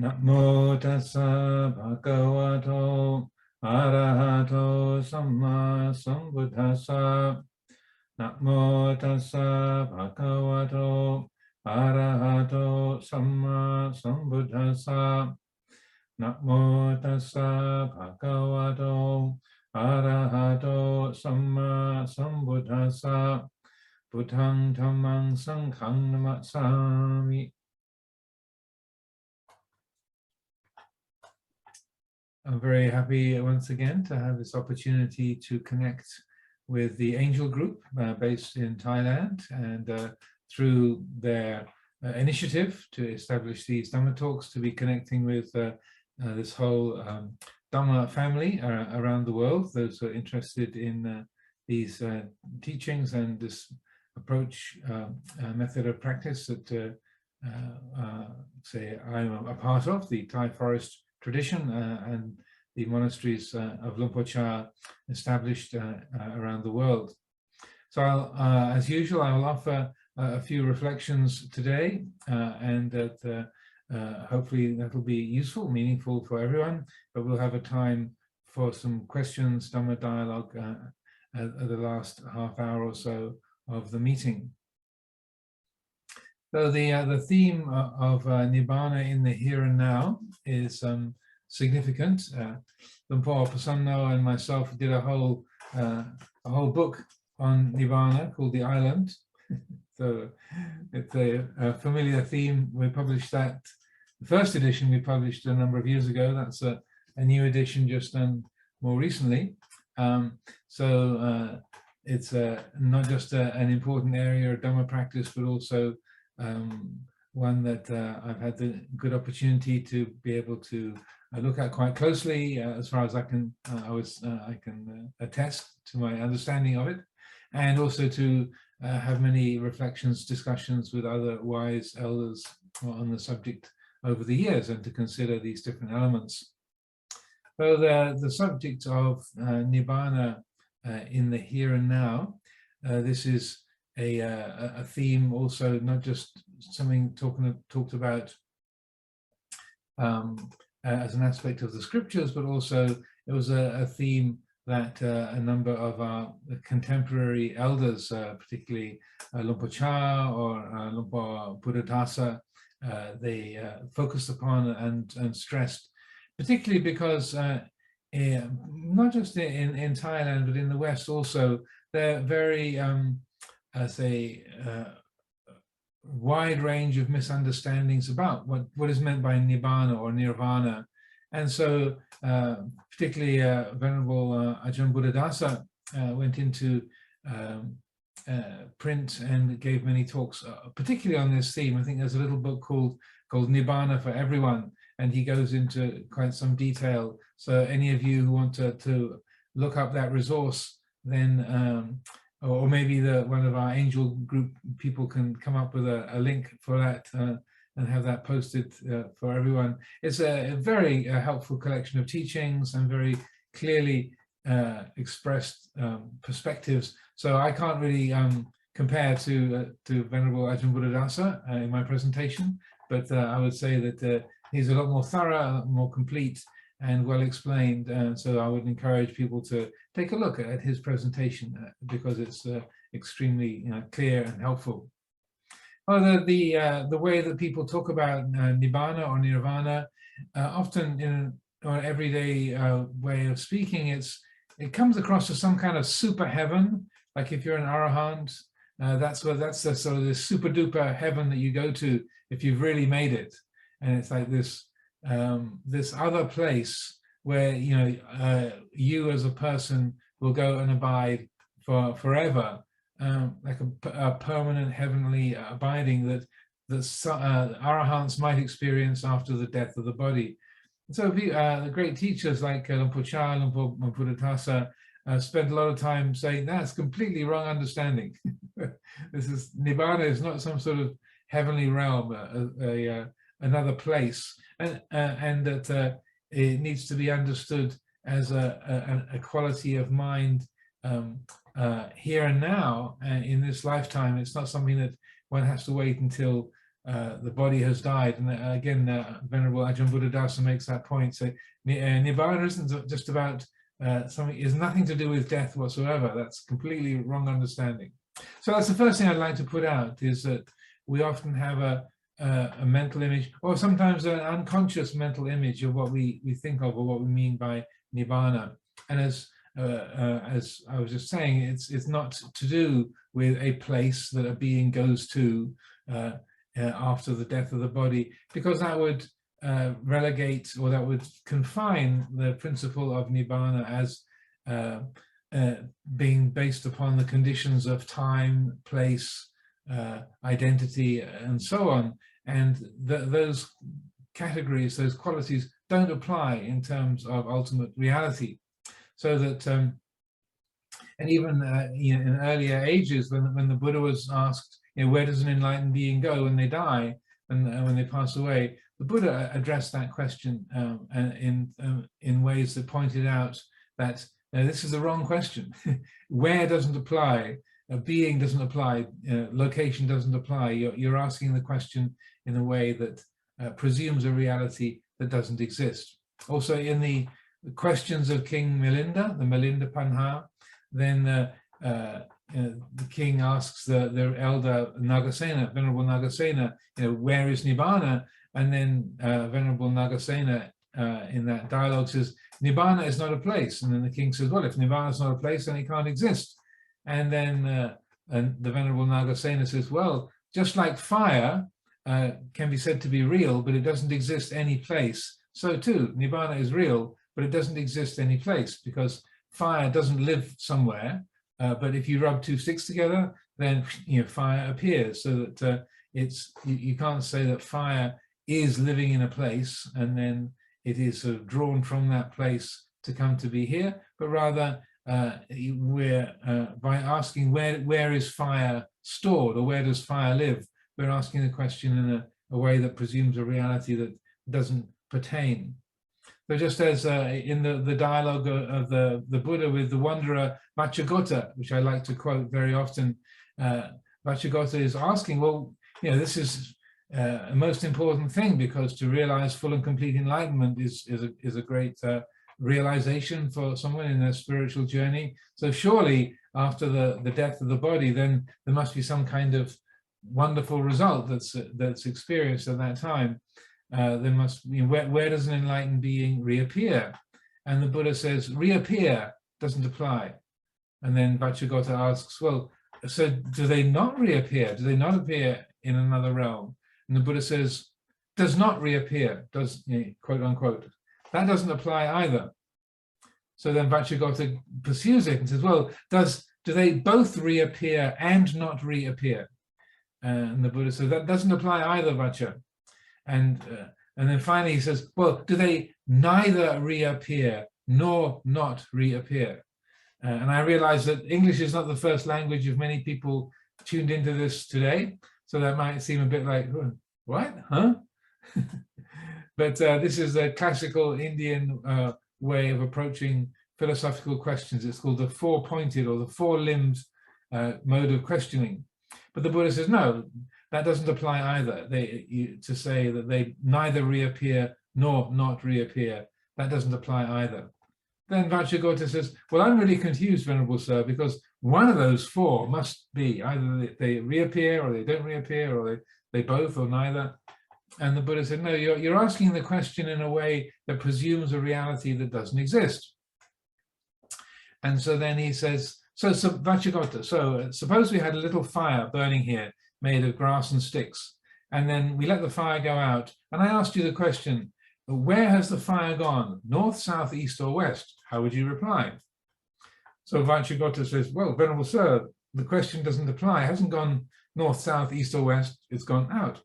Namo tassa bhagavato arahato samma sambuddhassa. Namo tassa bhagavato arahato samma sambuddhassa. Namo tassa bhagavato arahato samma sambuddhassa. Buddhang dhammang sanghang namasami. I'm very happy once again to have this opportunity to connect with the Angel Group based in Thailand, and through their initiative to establish these Dhamma talks, to be connecting with this whole Dhamma family around the world, those who are interested in these teachings and this approach, method of practice that say I'm a part of, the Thai forest tradition and the monasteries of Lumpur established around the world. So as usual, I will offer a few reflections today, and that hopefully that will be useful, meaningful for everyone, but we'll have a time for some questions, Dhamma dialogue at the last half hour or so of the meeting. So the theme of Nibbana in the here and now is significant. Lumpur Prasanno and myself did a whole book on Nibbana called The Island. So it's a familiar theme. We published that. The first edition we published a number of years ago. That's a new edition just done more recently. It's not just an important area of Dhamma practice, but also one that I've had the good opportunity to be able to look at quite closely, as far as I can attest to my understanding of it, and also to have many reflections, discussions with other wise elders on the subject over the years, and to consider these different elements. So the subject of Nibbana in the here and now, this is a theme also, not just something talked about as an aspect of the scriptures, but also it was a theme that a number of our contemporary elders, particularly Lumpur Cha or Lumpur Buddhadasa, they focused upon and stressed, particularly because not just in Thailand, but in the West also, they're very wide range of misunderstandings about what is meant by Nibbana or Nirvana. And so particularly Venerable Ajahn Buddhadasa went into print and gave many talks, particularly on this theme. I think there's a little book called Nibbana for Everyone, and he goes into quite some detail. So any of you who want to look up that resource, then or maybe one of our Angel Group people can come up with a link for that and have that posted for everyone. It's a very helpful collection of teachings and very clearly expressed perspectives. So I can't really compare to Venerable Ajahn Buddhadasa in my presentation, but I would say that he's a lot more thorough, a lot more complete, and well explained. So I would encourage people to take a look at his presentation because it's extremely clear and helpful. Well, the way that people talk about Nibbana or Nirvana, often in an everyday way of speaking, it comes across as some kind of super heaven. Like if you're an Arahant, that's the sort of this super duper heaven that you go to if you've really made it, and it's like this other place where you as a person will go and abide forever, like a permanent heavenly abiding that Arahants might experience after the death of the body. So the great teachers like Lumpur Cha, Lumpur Buddhadasa spend a lot of time saying that's completely wrong understanding. Nibbana is not some sort of heavenly realm, another place, and that it needs to be understood as a quality of mind here and now in this lifetime. It's not something that one has to wait until the body has died. And again, Venerable Ajahn Buddhadasa makes that point. So Nibbana isn't just about something, is nothing to do with death whatsoever. That's completely wrong understanding. So that's the first thing I'd like to put out, is that we often have a mental image, or sometimes an unconscious mental image of what we think of, or what we mean by Nibbana. And as I was just saying, it's not to do with a place that a being goes to after the death of the body, because that would relegate, or that would confine the principle of Nibbana as being based upon the conditions of time, place, identity, and so on. And those categories, those qualities, don't apply in terms of ultimate reality. So that, and even in earlier ages, when the Buddha was asked, where does an enlightened being go when they die, and when they pass away, the Buddha addressed that question in ways that pointed out that this is the wrong question. Where doesn't apply, a being doesn't apply, location doesn't apply. You're asking the question in a way that presumes a reality that doesn't exist. Also, in the questions of King Milinda, the Milinda Panha, then the king asks the elder Nagasena, Venerable Nagasena, where is Nibbana? And then Venerable Nagasena in that dialogue says, Nibbana is not a place. And then the king says, well, if Nibbana is not a place, then it can't exist. And then and the Venerable Nagasena says, well, just like fire can be said to be real, but it doesn't exist any place, so too, Nibbana is real, but it doesn't exist any place, because fire doesn't live somewhere, but if you rub two sticks together, then fire appears. So that you can't say that fire is living in a place and then it is sort of drawn from that place to come to be here, but rather we're by asking where is fire stored, or where does fire live, we're asking the question in a way that presumes a reality that doesn't pertain. So just as in the dialogue of the Buddha with the wanderer Vacchagotta, which I like to quote very often, Vacchagotta is asking, well, this is a most important thing, because to realize full and complete enlightenment is a great realization for someone in their spiritual journey. So surely after the death of the body, then there must be some kind of wonderful result that's experienced at that time. There must be, where does an enlightened being reappear? And the Buddha says, reappear doesn't apply. And then Vacchagotta asks, well, so do they not reappear? Do they not appear in another realm? And the Buddha says, does not reappear, does, quote unquote. That doesn't apply either. So then Vacchagotta pursues it and says, well, do they both reappear and not reappear? And the Buddha says, that doesn't apply either, Vaccha. And then finally he says, well, do they neither reappear nor not reappear? And I realize that English is not the first language of many people tuned into this today, so that might seem a bit like, what, huh? But this is a classical Indian way of approaching philosophical questions. It's called the four-pointed or the four-limbed mode of questioning. But the Buddha says, no, that doesn't apply either. To say that they neither reappear nor not reappear, that doesn't apply either. Then Vacchagotta says, well, I'm really confused, Venerable Sir, because one of those four must be either they reappear or they don't reappear, or they both or neither. And the Buddha said, no, you're asking the question in a way that presumes a reality that doesn't exist. And so then he says, so Vacchagotta, so suppose we had a little fire burning here made of grass and sticks, and then we let the fire go out, and I asked you the question, where has the fire gone, north, south, east, or west? How would you reply? So Vacchagotta says, well, Venerable Sir, the question doesn't apply. It hasn't gone north, south, east, or west. It's gone out.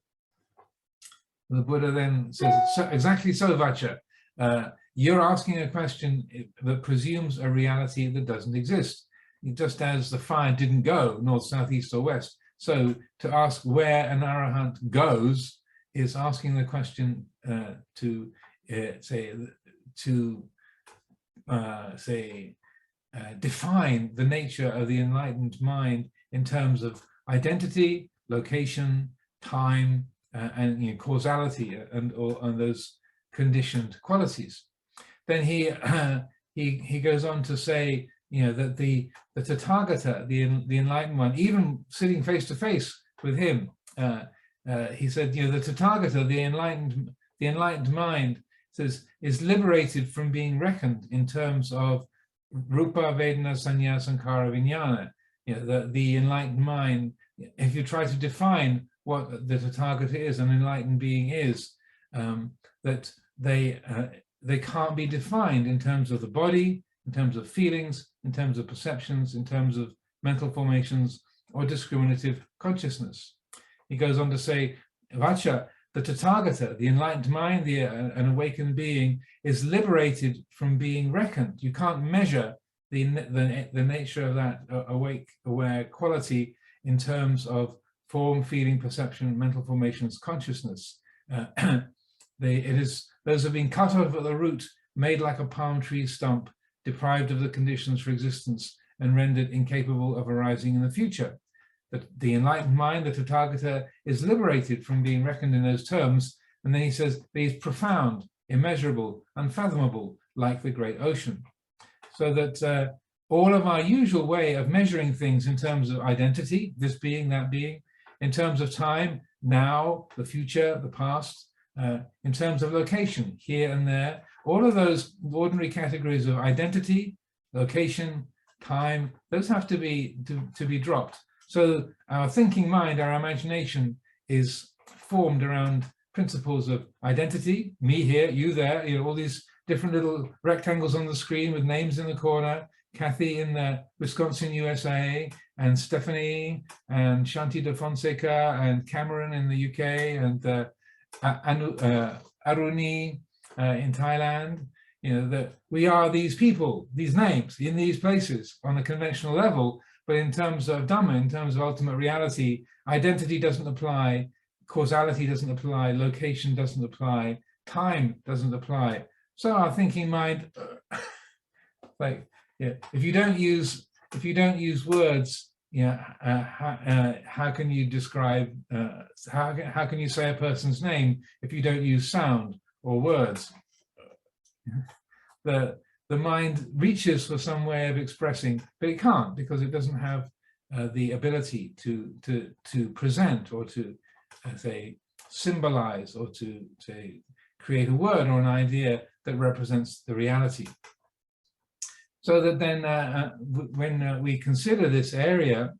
The Buddha then says, exactly so, Vaccha. You're asking a question that presumes a reality that doesn't exist. Just as the fire didn't go north, south, east, or west. So to ask where an arahant goes is asking the question define the nature of the enlightened mind in terms of identity, location, time, and causality and those conditioned qualities. Then he he goes on to say, that the Tathagata, the enlightened one, even sitting face to face with him, he said, the Tathagata, the enlightened mind, says, is liberated from being reckoned in terms of rupa, vedana, sanya, sankhara, vijnana. The enlightened mind, if you try to define what the Tathagata is, an enlightened being is, that they can't be defined in terms of the body, in terms of feelings, in terms of perceptions, in terms of mental formations, or discriminative consciousness. He goes on to say, Vacha, the Tathagata, the enlightened mind, an awakened being, is liberated from being reckoned. You can't measure the nature of that awake, aware quality in terms of form, feeling, perception, mental formations, consciousness. Those have been cut off at the root, made like a palm tree stump, deprived of the conditions for existence, and rendered incapable of arising in the future. The enlightened mind, the Tathagata, is liberated from being reckoned in those terms, and then he says that he's profound, immeasurable, unfathomable, like the great ocean. So that all of our usual way of measuring things in terms of identity, this being, that being, in terms of time, now, the future, the past, in terms of location, here and there, all of those ordinary categories of identity, location, time, those have to be dropped. So our thinking mind, our imagination, is formed around principles of identity, me here, you there, all these different little rectangles on the screen with names in the corner, Kathy in the Wisconsin, USA, and Stephanie, and Shanti de Fonseca, and Cameron in the UK, and Aruni in Thailand. That we are these people, these names in these places on a conventional level, but in terms of Dhamma, in terms of ultimate reality, identity doesn't apply, causality doesn't apply, location doesn't apply, time doesn't apply. So our thinking mind, if you don't use words, how can you describe? How can you say a person's name if you don't use sound or words? The mind reaches for some way of expressing, but it can't, because it doesn't have the ability to present or to say symbolize or to create a word or an idea that represents the reality. So that then when we consider this area,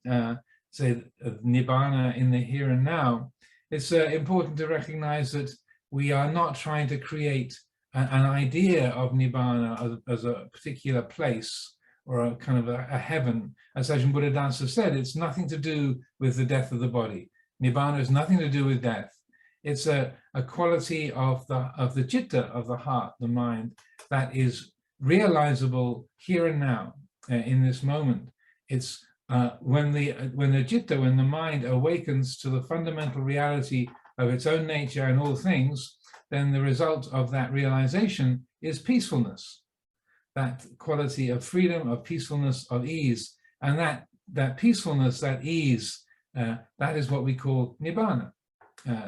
say of Nibbana in the here and now, it's important to recognize that we are not trying to create an idea of Nibbana as a particular place or a kind of a heaven. As Ajahn Buddhadasa said, it's nothing to do with the death of the body. Nibbana has nothing to do with death. It's a quality of the citta, of the heart, the mind, that is realizable here and now, in this moment. It's when the citta, when the mind awakens to the fundamental reality of its own nature and all things, then the result of that realization is peacefulness, that quality of freedom, of peacefulness, of ease. And that peacefulness, that ease, that is what we call Nibbana.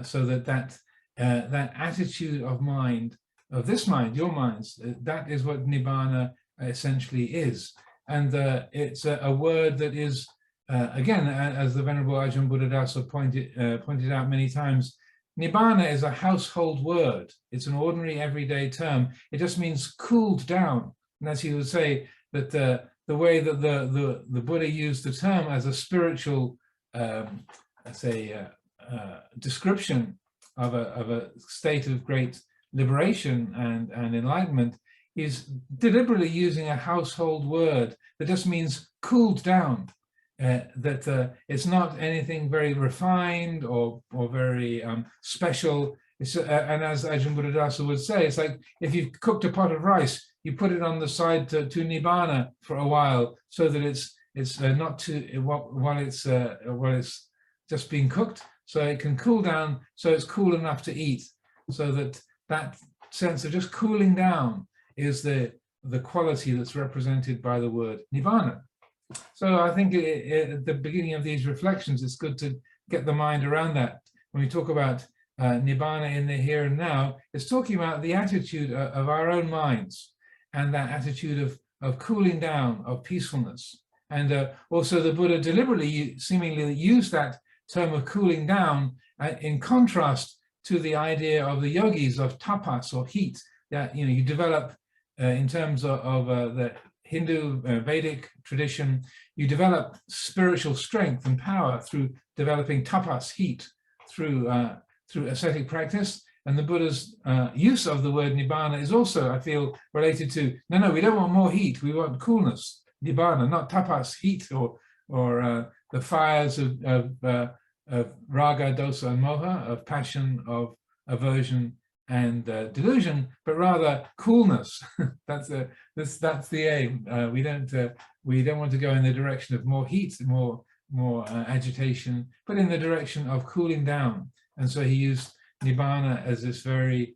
So that attitude of mind, of this mind, your minds, that is what Nibbana essentially is. And it's a word that is, again, as the Venerable Ajahn Buddhadasa pointed out many times, Nibbana is a household word. It's an ordinary everyday term. It just means cooled down. And as he would say, that the way that the Buddha used the term as a spiritual, description of a state of great liberation and enlightenment, is deliberately using a household word that just means cooled down. That it's not anything very refined or very special. It's, and as Ajahn Buddhadasa would say, it's like if you've cooked a pot of rice, you put it on the side to Nibbana for a while, so that it's not too while it's just being cooked, so it can cool down, so it's cool enough to eat. So that sense of just cooling down is the quality that's represented by the word Nibbana. So I think at the beginning of these reflections, it's good to get the mind around that. When we talk about Nibbana in the here and now, it's talking about the attitude of our own minds, and that attitude of cooling down, of peacefulness. And also the Buddha deliberately, seemingly used that term of cooling down in contrast to the idea of the yogis of tapas, or heat, that you develop in terms of the Hindu Vedic tradition. You develop spiritual strength and power through developing tapas, heat, through ascetic practice. And the Buddha's use of the word Nibbana is also, I feel, related to, no, we don't want more heat, we want coolness. Nibbana, not tapas, heat, or the fires of raga, dosa, and moha, of passion, of aversion, and delusion, but rather coolness. That's the aim. We don't want to go in the direction of more heat, more agitation, but in the direction of cooling down. And so he used Nibbana as this very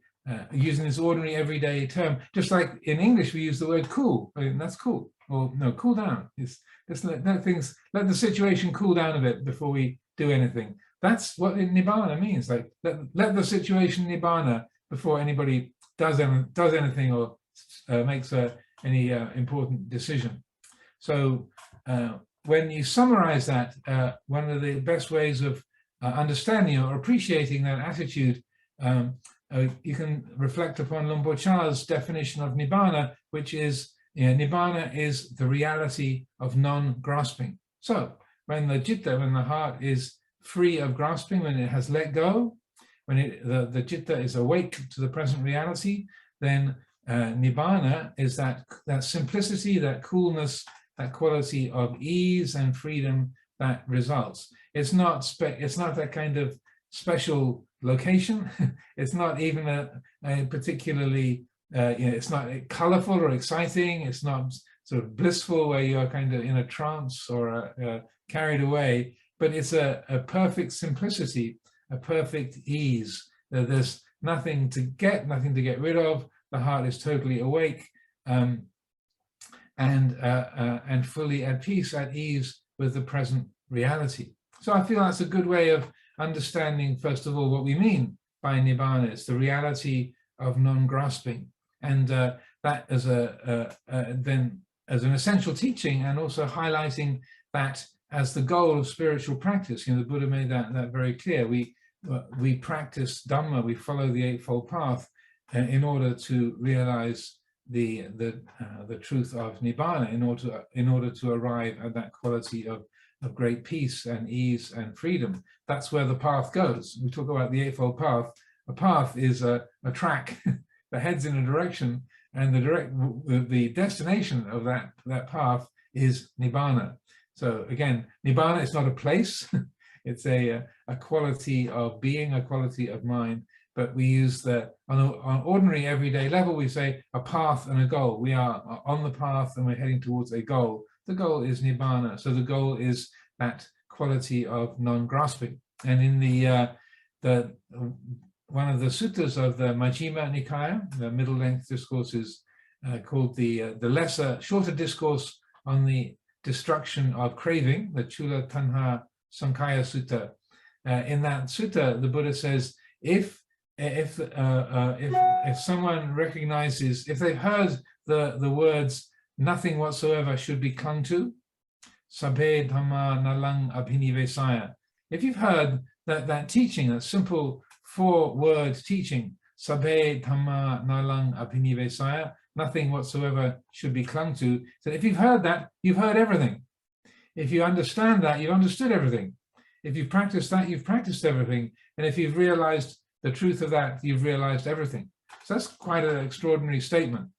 using this ordinary everyday term, just like in English we use the word cool. I mean, that's cool. Or no, cool down. Just let the situation cool down a bit before we do anything. That's what Nibbana means. Like let the situation Nibbana before anybody does anything or makes any important decision. So when you summarize that, one of the best ways of understanding or appreciating that attitude, you can reflect upon Luang Por Chah's definition of Nibbana, which is, Nibbana is the reality of non-grasping. So when the citta, when the heart is free of grasping, when it has let go, when the citta is awake to the present reality, then Nibbana is that simplicity, that coolness, that quality of ease and freedom that results. It's not that kind of special location. It's not even a particularly it's not colorful or exciting. It's not sort of blissful where you're kind of in a trance or carried away, but it's a perfect simplicity, a perfect ease. There's nothing to get rid of. The heart is totally awake and fully at peace, at ease with the present reality. So I feel that's a good way of understanding, first of all, what we mean by Nibbana. It's the reality of non-grasping, and that as then as an essential teaching, and also highlighting that as the goal of spiritual practice. The Buddha made that very clear. We practice Dhamma, we follow the Eightfold Path in order to realize the truth of Nibbana, in order to arrive at that quality of great peace and ease and freedom. That's where the path goes. We talk about the Eightfold Path. A path is a track that heads in a direction, and the destination of that path is Nibbana. So again, Nibbana is not a place. It's a quality of being, a quality of mind. But we use on an ordinary everyday level, we say a path and a goal. We are on the path and we're heading towards a goal. The goal is Nibbana. So the goal is that quality of non-grasping. And in one of the suttas of the Majjhima Nikaya, the middle-length discourse, is called the shorter discourse on the destruction of craving, the Chula Tanha Sankaya Sutta. In that sutta, the Buddha says, if someone recognizes, if they've heard the words "nothing whatsoever should be clung to," sabbe dhamma nalang abhinivesaya. If you've heard that teaching, that simple 4-word teaching, sabbe dhamma nalang abhinivesaya, nothing whatsoever should be clung to. So if you've heard that, you've heard everything. If you understand that, you've understood everything. If you've practiced that, you've practiced everything. And if you've realized the truth of that, you've realized everything. So that's quite an extraordinary statement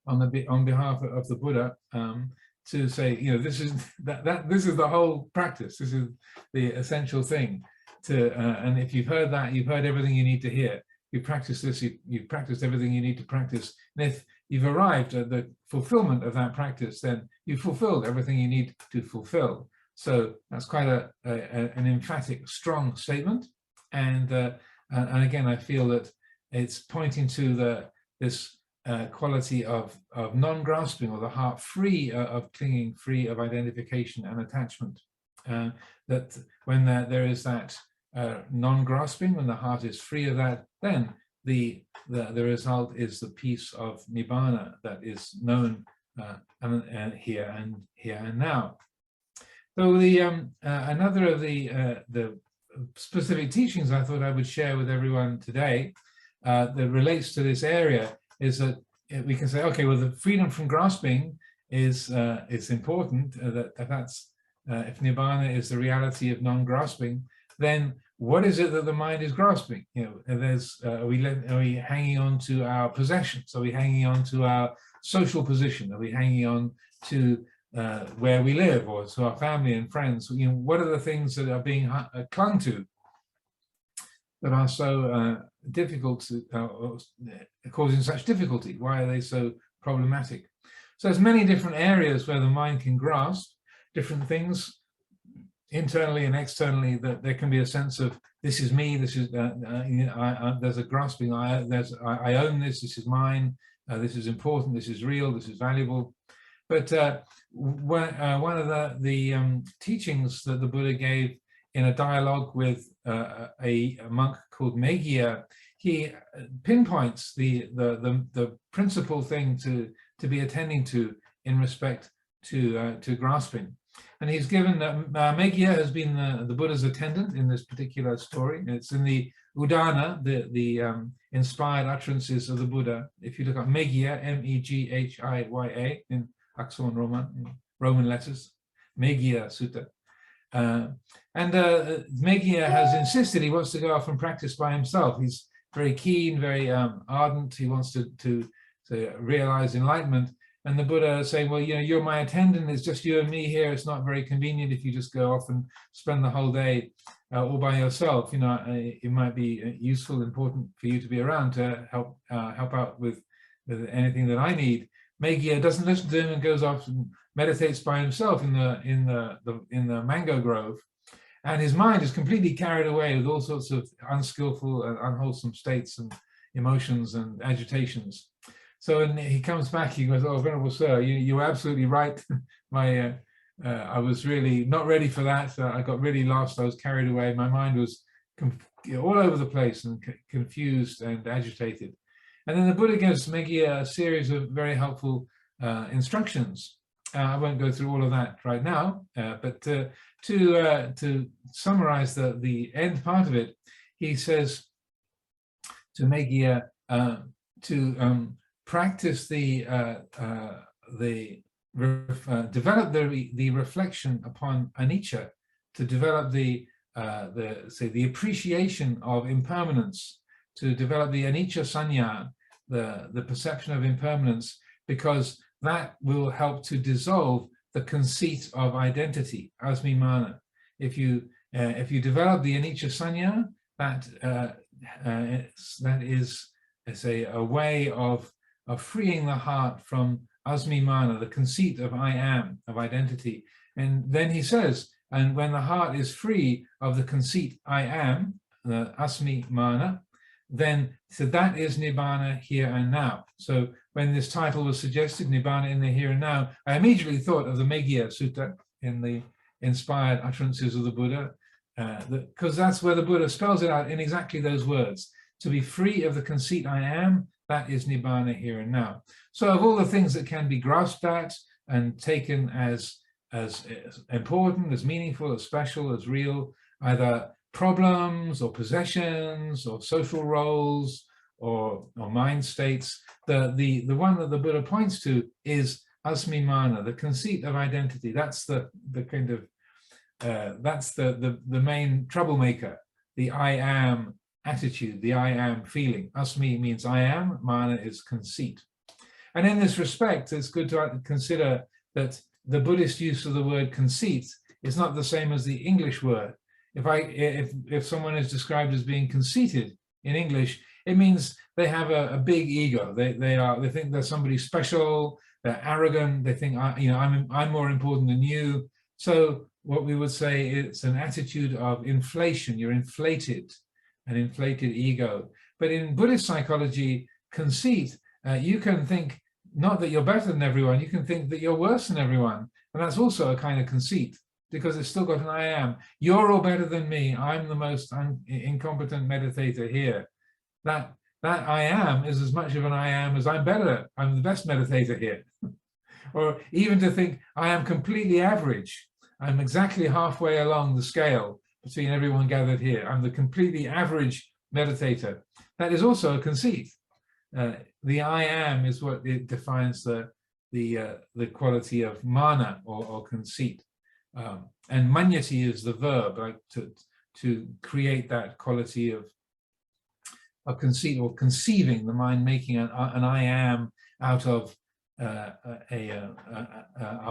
on behalf of the Buddha, to say, this is the whole practice. This is the essential thing. And if you've heard that, you've heard everything you need to hear. You practice this, you've practiced everything you need to practice. And if you've arrived at the fulfillment of that practice, then you've fulfilled everything you need to fulfill. So that's quite an emphatic, strong statement. And again, I feel that it's pointing to this quality of non-grasping, or the heart free of clinging, free of identification and attachment. That when there is that non-grasping, when the heart is free of that, then the result is the peace of Nibbana that is known here and now. So another of the specific teachings I thought I would share with everyone today that relates to this area is that we can say, okay, well, the freedom from grasping is important. That's if Nibbana is the reality of non-grasping, then what is it that the mind is grasping? Are we hanging on to our possessions? Are we hanging on to our social position? Are we hanging on to where we live, or to our family and friends? What are the things that are being clung to that are so difficult, causing such difficulty? Why are they so problematic? So there's many different areas where the mind can grasp different things, internally and externally, that there can be a sense of, this is me, this is there's a grasping, I own this, this is mine, this is important, this is real, this is valuable. But one of the teachings that the Buddha gave in a dialogue with a monk called Meghiya, he pinpoints the principal thing to be attending to in respect to grasping. And he's given that Meghiya has been the Buddha's attendant in this particular story. It's in the Udana, the inspired utterances of the Buddha. If you look up Meghiya, M-E-G-H-I-Y-A, in Akson Roman, in Roman letters, Meghiya Sutta. And Meghiya has insisted he wants to go off and practice by himself. He's very keen, very ardent. He wants to realize enlightenment. And the Buddha is saying, well, you're my attendant, it's just you and me here. It's not very convenient if you just go off and spend the whole day all by yourself. It might be useful, important for you to be around to help out with anything that I need. Meghiya doesn't listen to him and goes off and meditates by himself in the mango grove. And his mind is completely carried away with all sorts of unskillful and unwholesome states and emotions and agitations. So when he comes back, he goes, "Oh, Venerable Sir, you were absolutely right. I was really not ready for that. I got really lost. I was carried away. My mind was all over the place and confused and agitated." And then the Buddha gives Meghiya a series of very helpful instructions. I won't go through all of that right now, but to summarize the end part of it, he says to Meghiya to practice develop the reflection upon anicca, to develop the appreciation of impermanence, to develop the anicca sanya, the perception of impermanence, because that will help to dissolve the conceit of identity, asmimana. If you develop the anicca sanya, that is a way of freeing the heart from asmimana, the conceit of I am, of identity. And then he says, and when the heart is free of the conceit I am, the asmimana, then so that is Nibbana here and now. So when this title was suggested, Nibbana in the here and now, I immediately thought of the Meghiya Sutta in the inspired utterances of the Buddha, because that's where the Buddha spells it out in exactly those words. To be free of the conceit I am, that is Nibbana here and now. So of all the things that can be grasped at and taken as important, as meaningful, as special, as real, either problems or possessions or social roles or mind states, the one that the Buddha points to is asmimana, the conceit of identity. That's the kind of that's the main troublemaker, the I am attitude, the I am feeling. Asmi means I am, mana is conceit. And in this respect, it's good to consider that the Buddhist use of the word conceit is not the same as the English word. If someone is described as being conceited in English, it means they have a big ego. They think they're somebody special. They're arrogant. They think I'm more important than you. So what we would say is an attitude of inflation. You're inflated, an inflated ego. But in Buddhist psychology, conceit, you can think not that you're better than everyone. You can think that you're worse than everyone, and that's also a kind of conceit. because it's still got an I am. You're all better than me. I'm the most incompetent meditator here. That I am is as much of an I am as I'm better. I'm the best meditator here. Or even to think I am completely average. I'm exactly halfway along the scale between everyone gathered here. I'm the completely average meditator. That is also a conceit. The I am is what it defines the quality of mana or conceit. And manyati is the verb, like to create that quality of conceit, or conceiving, the mind making an I am out of our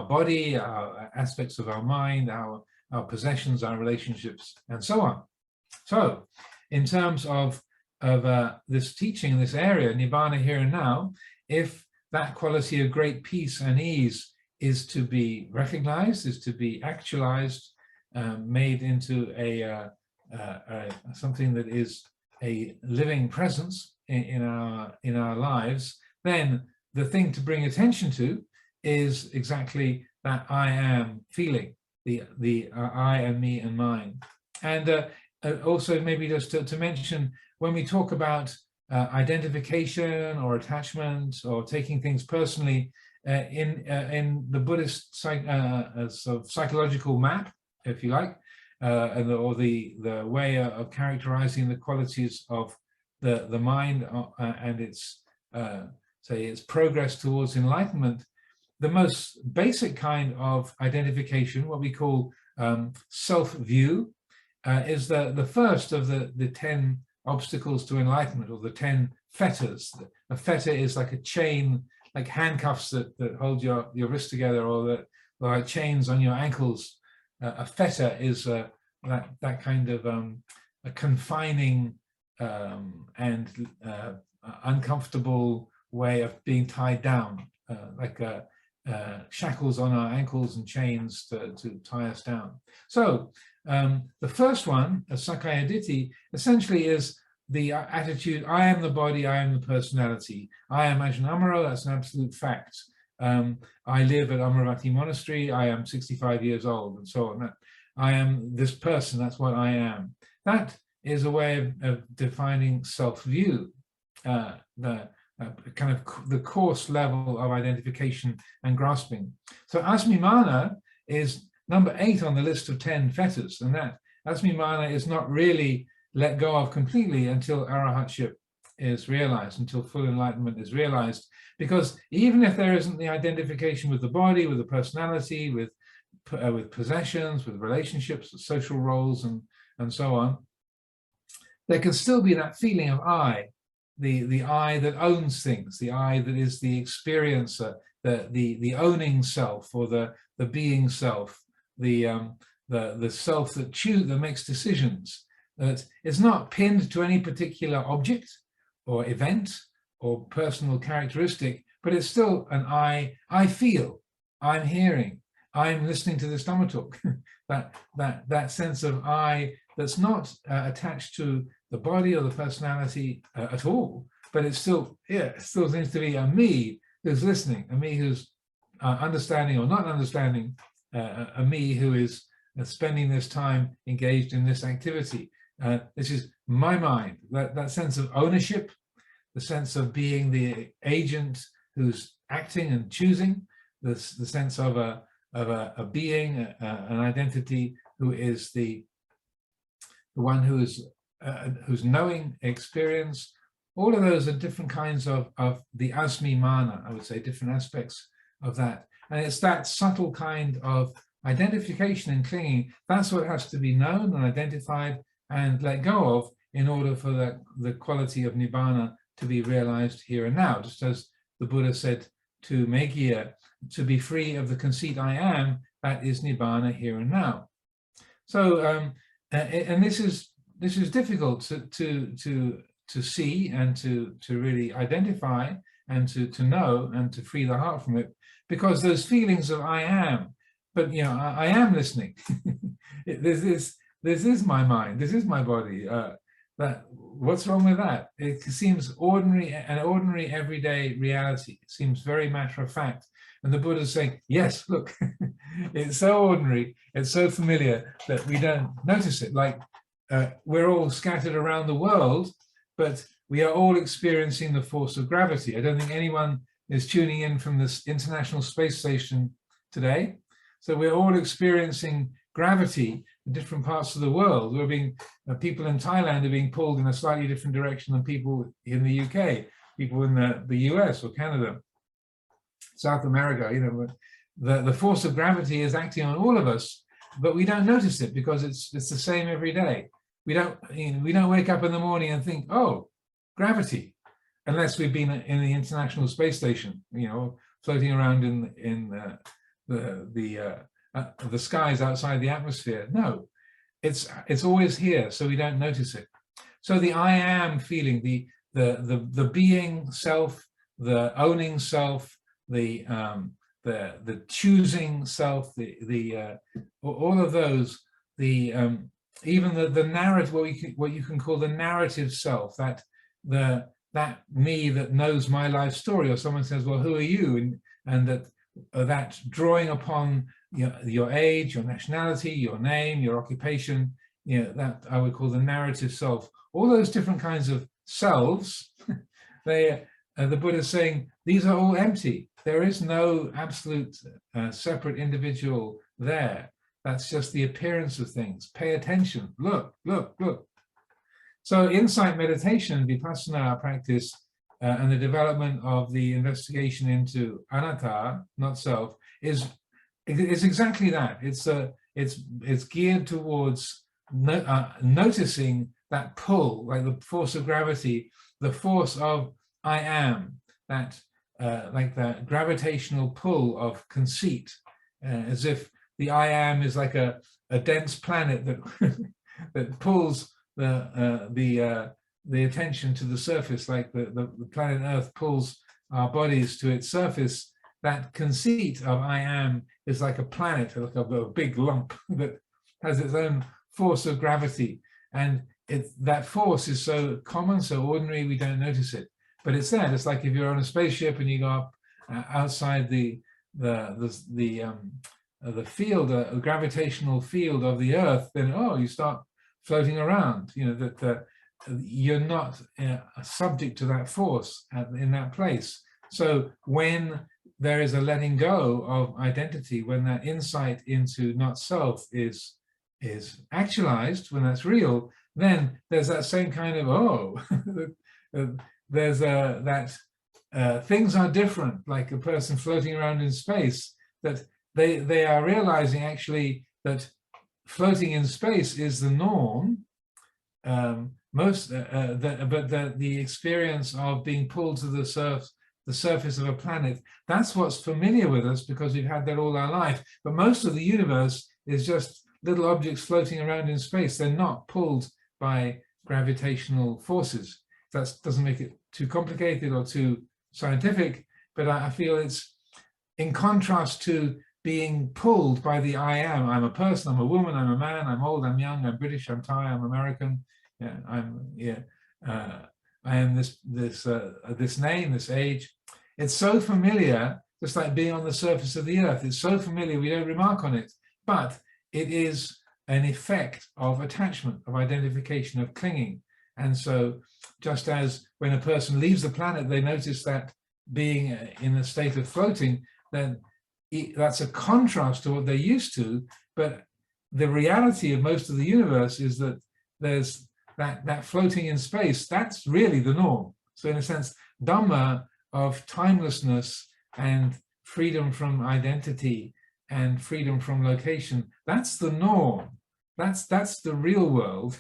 body, our aspects of our mind, our possessions, our relationships, and so on. So in terms of this teaching, this area, Nibbana here and now, if that quality of great peace and ease is to be recognized, is to be actualized, made into something that is a living presence in our lives, then the thing to bring attention to is exactly that I am feeling, the I and me and mine. And also maybe just to mention, when we talk about identification or attachment or taking things personally, in the Buddhist sort of psychological map, if you like, or the way of characterizing the qualities of the mind and its say its progress towards enlightenment, the most basic kind of identification, what we call self-view, is the first of the 10 obstacles to enlightenment, or the 10 fetters. A fetter is like a chain, like handcuffs that hold your wrists together, or like chains on your ankles. A fetter is that kind of a confining and uncomfortable way of being tied down, like shackles on our ankles and chains to tie us down. So the first one, a Sakaya Ditti, essentially is the attitude, I am the body, I am the personality. I am Ajahn Amaro, that's an absolute fact. I live at Amaravati Monastery, I am 65 years old, and so on. I am this person, that's what I am. That is a way of defining self-view, the kind of the coarse level of identification and grasping. So asmimana is number 8 on the list of 10 fetters, and that asmimana is not really let go of completely until arahatship is realized, until full enlightenment is realized. Because even if there isn't the identification with the body, with the personality, with possessions, with relationships, with social roles, and so on, there can still be that feeling of I, the I that owns things, the I that is the experiencer, the owning self, or the being self, the self that makes decisions. That is not pinned to any particular object or event or personal characteristic, but it's still an I feel, I'm hearing, I'm listening to this Dhamma talk. that sense of I that's not attached to the body or the personality at all, but it still seems to be a me who's listening, a me who's understanding or not understanding, a me who is spending this time engaged in this activity. This is my mind, that sense of ownership, the sense of being the agent who's acting and choosing, the sense of a being, an identity who is the one who's knowing experience. All of those are different kinds of the asmimana, I would say, different aspects of that. And it's that subtle kind of identification and clinging, that's what has to be known and identified and let go of in order for the quality of Nibbana to be realized here and now. Just as the Buddha said to Meghiya, to be free of the conceit I am, that is Nibbana here and now. So, and this is difficult to see and to really identify and to know and to free the heart from it, because those feelings of I am, but I am listening. This is my mind, this is my body. What's wrong with that? It seems ordinary, an ordinary everyday reality. It seems very matter of fact. And the Buddha is saying, yes, look, it's so ordinary, it's so familiar that we don't notice it. Like we're all scattered around the world, but we are all experiencing the force of gravity. I don't think anyone is tuning in from this International Space Station today. So we're all experiencing gravity in different parts of the world. We're being, people in Thailand are being pulled in a slightly different direction than people in the UK, people in the US or Canada, South America. You know, the force of gravity is acting on all of us, but we don't notice it because it's the same every day. We don't wake up in the morning and think, oh, gravity, unless we've been in the International Space Station, you know, floating around in the skies outside the atmosphere. No, it's always here, so we don't notice it. So the I am feeling, the being self, the owning self, the choosing self, all of those, even the narrative, what you can call the narrative self, that me that knows my life story, or someone says, well, who are you? And that drawing upon your age, your nationality, your name, your occupation, you know, that I would call the narrative self. All those different kinds of selves, the Buddha is saying these are all empty. There is no absolute separate individual there. That's just the appearance of things. Pay attention. Look, look, look. So insight meditation, vipassana practice, and the development of the investigation into anatta, not self, is exactly that. It's geared towards noticing that pull, like the force of gravity, the force of I am, that like that gravitational pull of conceit, as if the I am is like a dense planet that that pulls the attention to the surface, like the planet Earth pulls our bodies to its surface. That conceit of I am is like a planet, like a big lump that has its own force of gravity, and that force is so common, so ordinary, we don't notice it, but it's there. It's like if you're on a spaceship and you go up outside the field, a gravitational field of the Earth, then you start floating around. You know that you're not subject to that force in that place. So when there is a letting go of identity, when that insight into not self is actualized, when that's real, then there's that same kind of there's that things are different, like a person floating around in space, that they are realizing actually that floating in space is the norm. But the experience of being pulled to the surface of a planet, that's what's familiar with us because we've had that all our life. But most of the universe is just little objects floating around in space. They're not pulled by gravitational forces. That doesn't make it too complicated or too scientific, but I feel it's in contrast to being pulled by the I am. I'm a person, I'm a woman, I'm a man, I'm old, I'm young, I'm British, I'm Thai, I'm American. I am this name, this age. It's so familiar, just like being on the surface of the earth. It's so familiar, we don't remark on it, but it is an effect of attachment, of identification, of clinging. And so just as when a person leaves the planet, they notice that being in a state of floating, then that's a contrast to what they're used to. But the reality of most of the universe is that there's that floating in space, that's really the norm. So in a sense, Dhamma of timelessness and freedom from identity and freedom from location, that's the norm. That's the real world.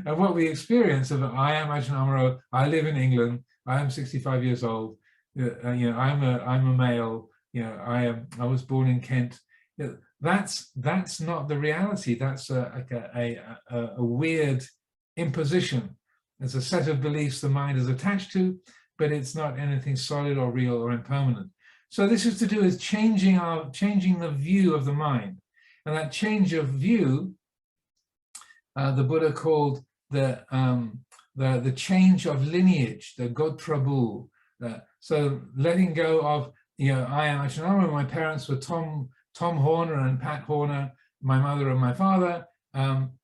And what we experience of I am Ajahn Amaro, I live in England, I am 65 years old, I'm a male, I was born in Kent. That's not the reality. That's a weird imposition. It's a set of beliefs the mind is attached to, but it's not anything solid or real or impermanent. So this is to do with changing the view of the mind. And that change of view, the Buddha called the change of lineage, the Gotrabhu. So letting go of I am Ajahn Amaro. My parents were Tom Horner and Pat Horner, my mother and my father.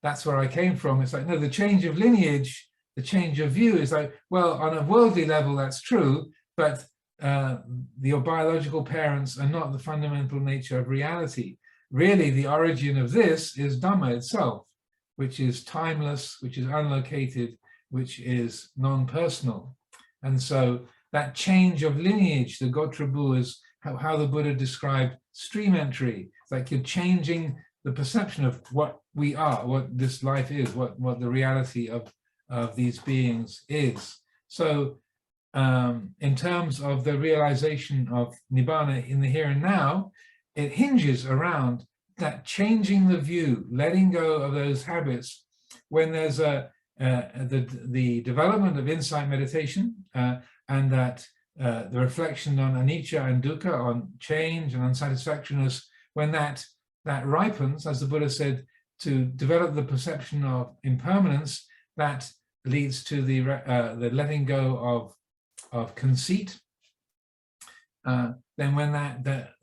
That's where I came from. It's like, no, the change of lineage, the change of view is like, well, on a worldly level, that's true, but your biological parents are not the fundamental nature of reality. Really, the origin of this is Dhamma itself, which is timeless, which is unlocated, which is non-personal. And so that change of lineage, the Gotrabu, is how the Buddha described stream entry. It's like you're changing the perception of what we are, what this life is, what the reality of these beings is. So in terms of the realization of Nibbana in the here and now, it hinges around that changing the view, letting go of those habits when there's the development of insight meditation and that the reflection on anicca and dukkha, on change and unsatisfactoriness, when that ripens, as the Buddha said, to develop the perception of impermanence, that leads to the letting go of conceit. Then when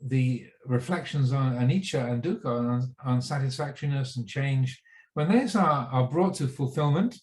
the reflections on anicca and dukkha, on satisfactoriness and change, when those are brought to fulfillment,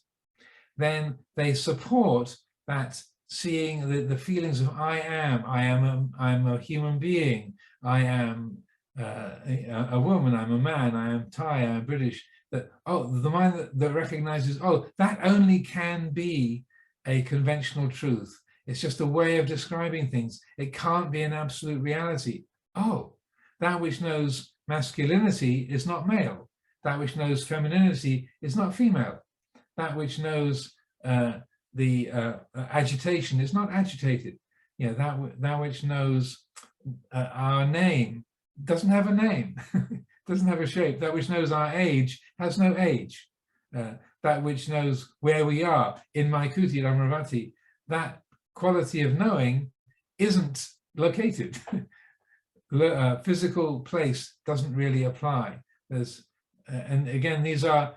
then they support that seeing the feelings of I'm a human being, I am a woman, I'm a man, I am Thai, I am British. That, the mind that recognizes, that only can be a conventional truth. It's just a way of describing things. It can't be an absolute reality. That which knows masculinity is not male. That which knows femininity is not female. That which knows the agitation is not agitated. That which knows our name doesn't have a name, doesn't have a shape. That which knows our age has no age. That which knows where we are in Maikuti, Amravati, that quality of knowing isn't located. Physical place doesn't really apply. And again, these are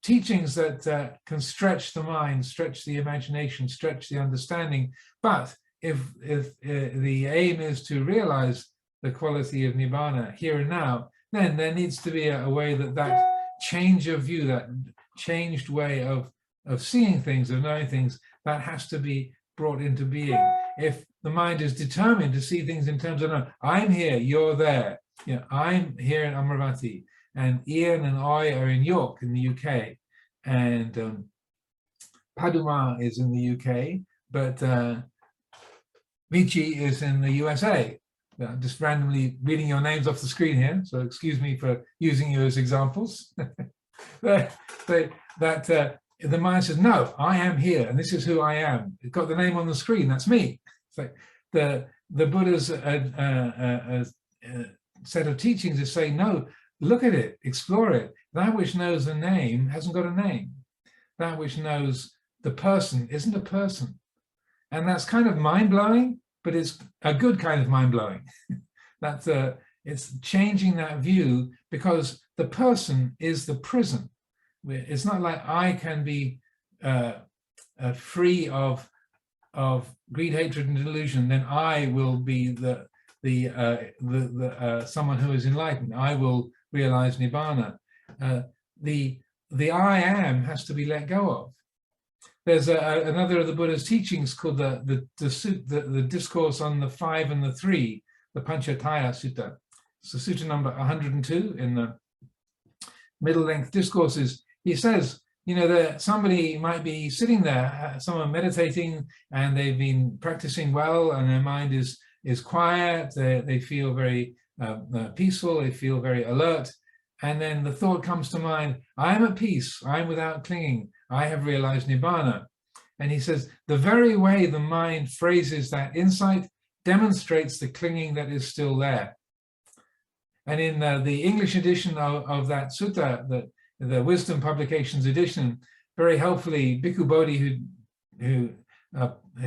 teachings that can stretch the mind, stretch the imagination, stretch the understanding. But if the aim is to realize the quality of Nibbana here and now, then there needs to be a way that change of view, that changed way of seeing things, of knowing things, that has to be brought into being. If the mind is determined to see things in terms of, no, I'm here, you're there. I'm here in Amravati, and Ian and I are in York in the UK, and Paduma is in the UK, but Michi is in the USA. Just randomly reading your names off the screen here, so excuse me for using you as examples. The mind says, no, I am here, and this is who I am. It's got the name on the screen, that's me. It's like the Buddha's set of teachings is saying, no, look at it, explore it. That which knows a name hasn't got a name. That which knows the person isn't a person. And that's kind of mind-blowing, but it's a good kind of mind-blowing. It's changing that view, because the person is the prison. It's not like I can be free of greed, hatred, and delusion, then I will be someone who is enlightened. I will realize Nibbana. The I am has to be let go of. There's another of the Buddha's teachings called the discourse on the 5 and the 3, the Panchataya Sutta. So Sutta number 102 in the middle length discourses. He says, that somebody might be sitting there, someone meditating, and they've been practicing well, and their mind is quiet. They feel very peaceful. They feel very alert. And then the thought comes to mind, I am at peace. I am without clinging. I have realized Nibbana. And he says, the very way the mind phrases that insight demonstrates the clinging that is still there. And in the English edition of that sutta, the Wisdom Publications edition, very helpfully, Bhikkhu Bodhi, who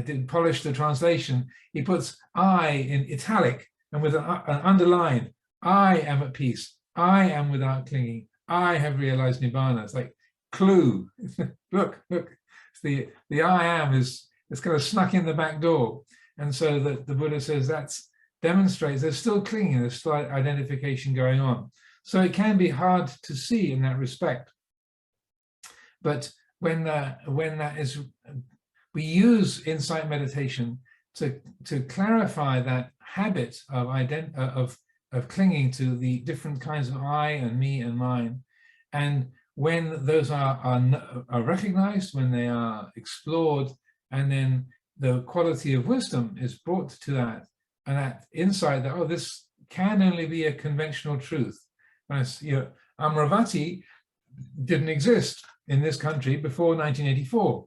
did polish the translation, he puts I in italic and with an underline, I am at peace. I am without clinging. I have realized Nibbana. It's like clue. look. It's the I am it's kind of snuck in the back door. And so the Buddha says that's demonstrates there's still clinging, there's still identification going on. So it can be hard to see in that respect. But when that is, we use insight meditation to clarify that habit of clinging to the different kinds of I and me and mine. And when those are recognized, when they are explored, and then the quality of wisdom is brought to that, and that insight that, oh, this can only be a conventional truth. Amaravati didn't exist in this country before 1984.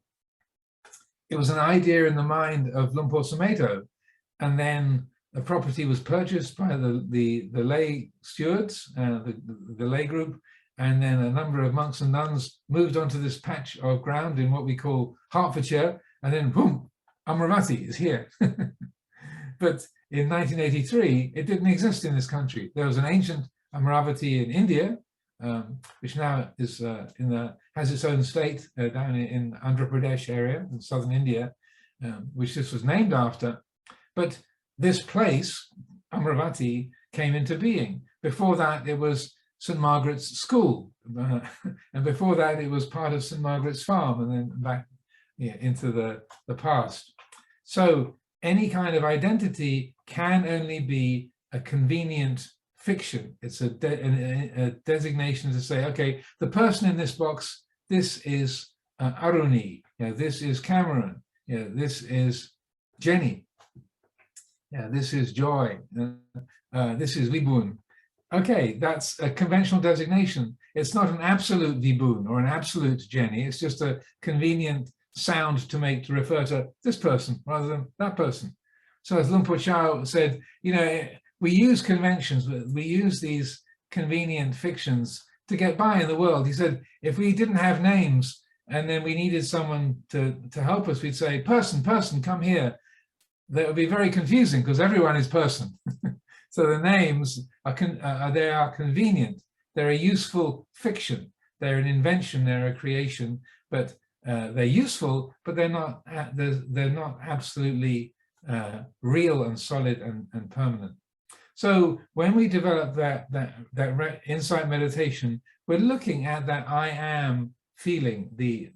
It was an idea in the mind of Lumpur Sumedho, and then the property was purchased by the lay stewards, the lay group, and then a number of monks and nuns moved onto this patch of ground in what we call Hertfordshire, and then boom, Amaravati is here. But in 1983, it didn't exist in this country. There was an ancient Amaravati in India, which now is has its own state down in Andhra Pradesh area in southern India, which this was named after. But this place, Amaravati, came into being. Before that, it was St. Margaret's School, and before that, it was part of St. Margaret's Farm, and then back into the past. So any kind of identity can only be a convenient fiction. It's a designation to say, okay, the person in this box, this is Aruni, this is Cameron, this is Jenny, this is Joy, this is Vibhun. Okay, that's a conventional designation. It's not an absolute Vibhun or an absolute Jenny. It's just a convenient sound to refer to this person rather than that person. So as Lumpur Chao said, we use conventions, we use these convenient fictions to get by in the world. He said, if we didn't have names and then we needed someone to help us, we'd say, person, come here. That would be very confusing because everyone is person. So the names are convenient. They're a useful fiction. They're an invention. They're a creation. But they're useful, but they're not absolutely real and solid and permanent. So when we develop that insight meditation, we're looking at that I am feeling, the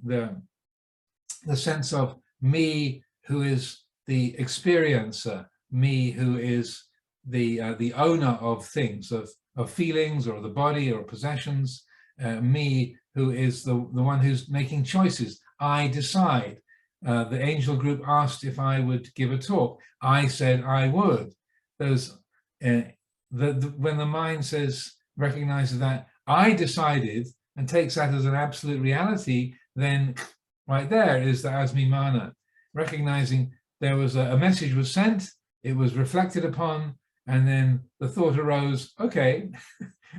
sense of me who is the experiencer, me who is the owner of things, of feelings or the body or possessions, me who is the one who's making choices. I decide. The angel group asked if I would give a talk. I said I would. Those when the mind recognizes that I decided and takes that as an absolute reality, then right there is the Asmimana, recognizing there was a message was sent, it was reflected upon, and then the thought arose, okay,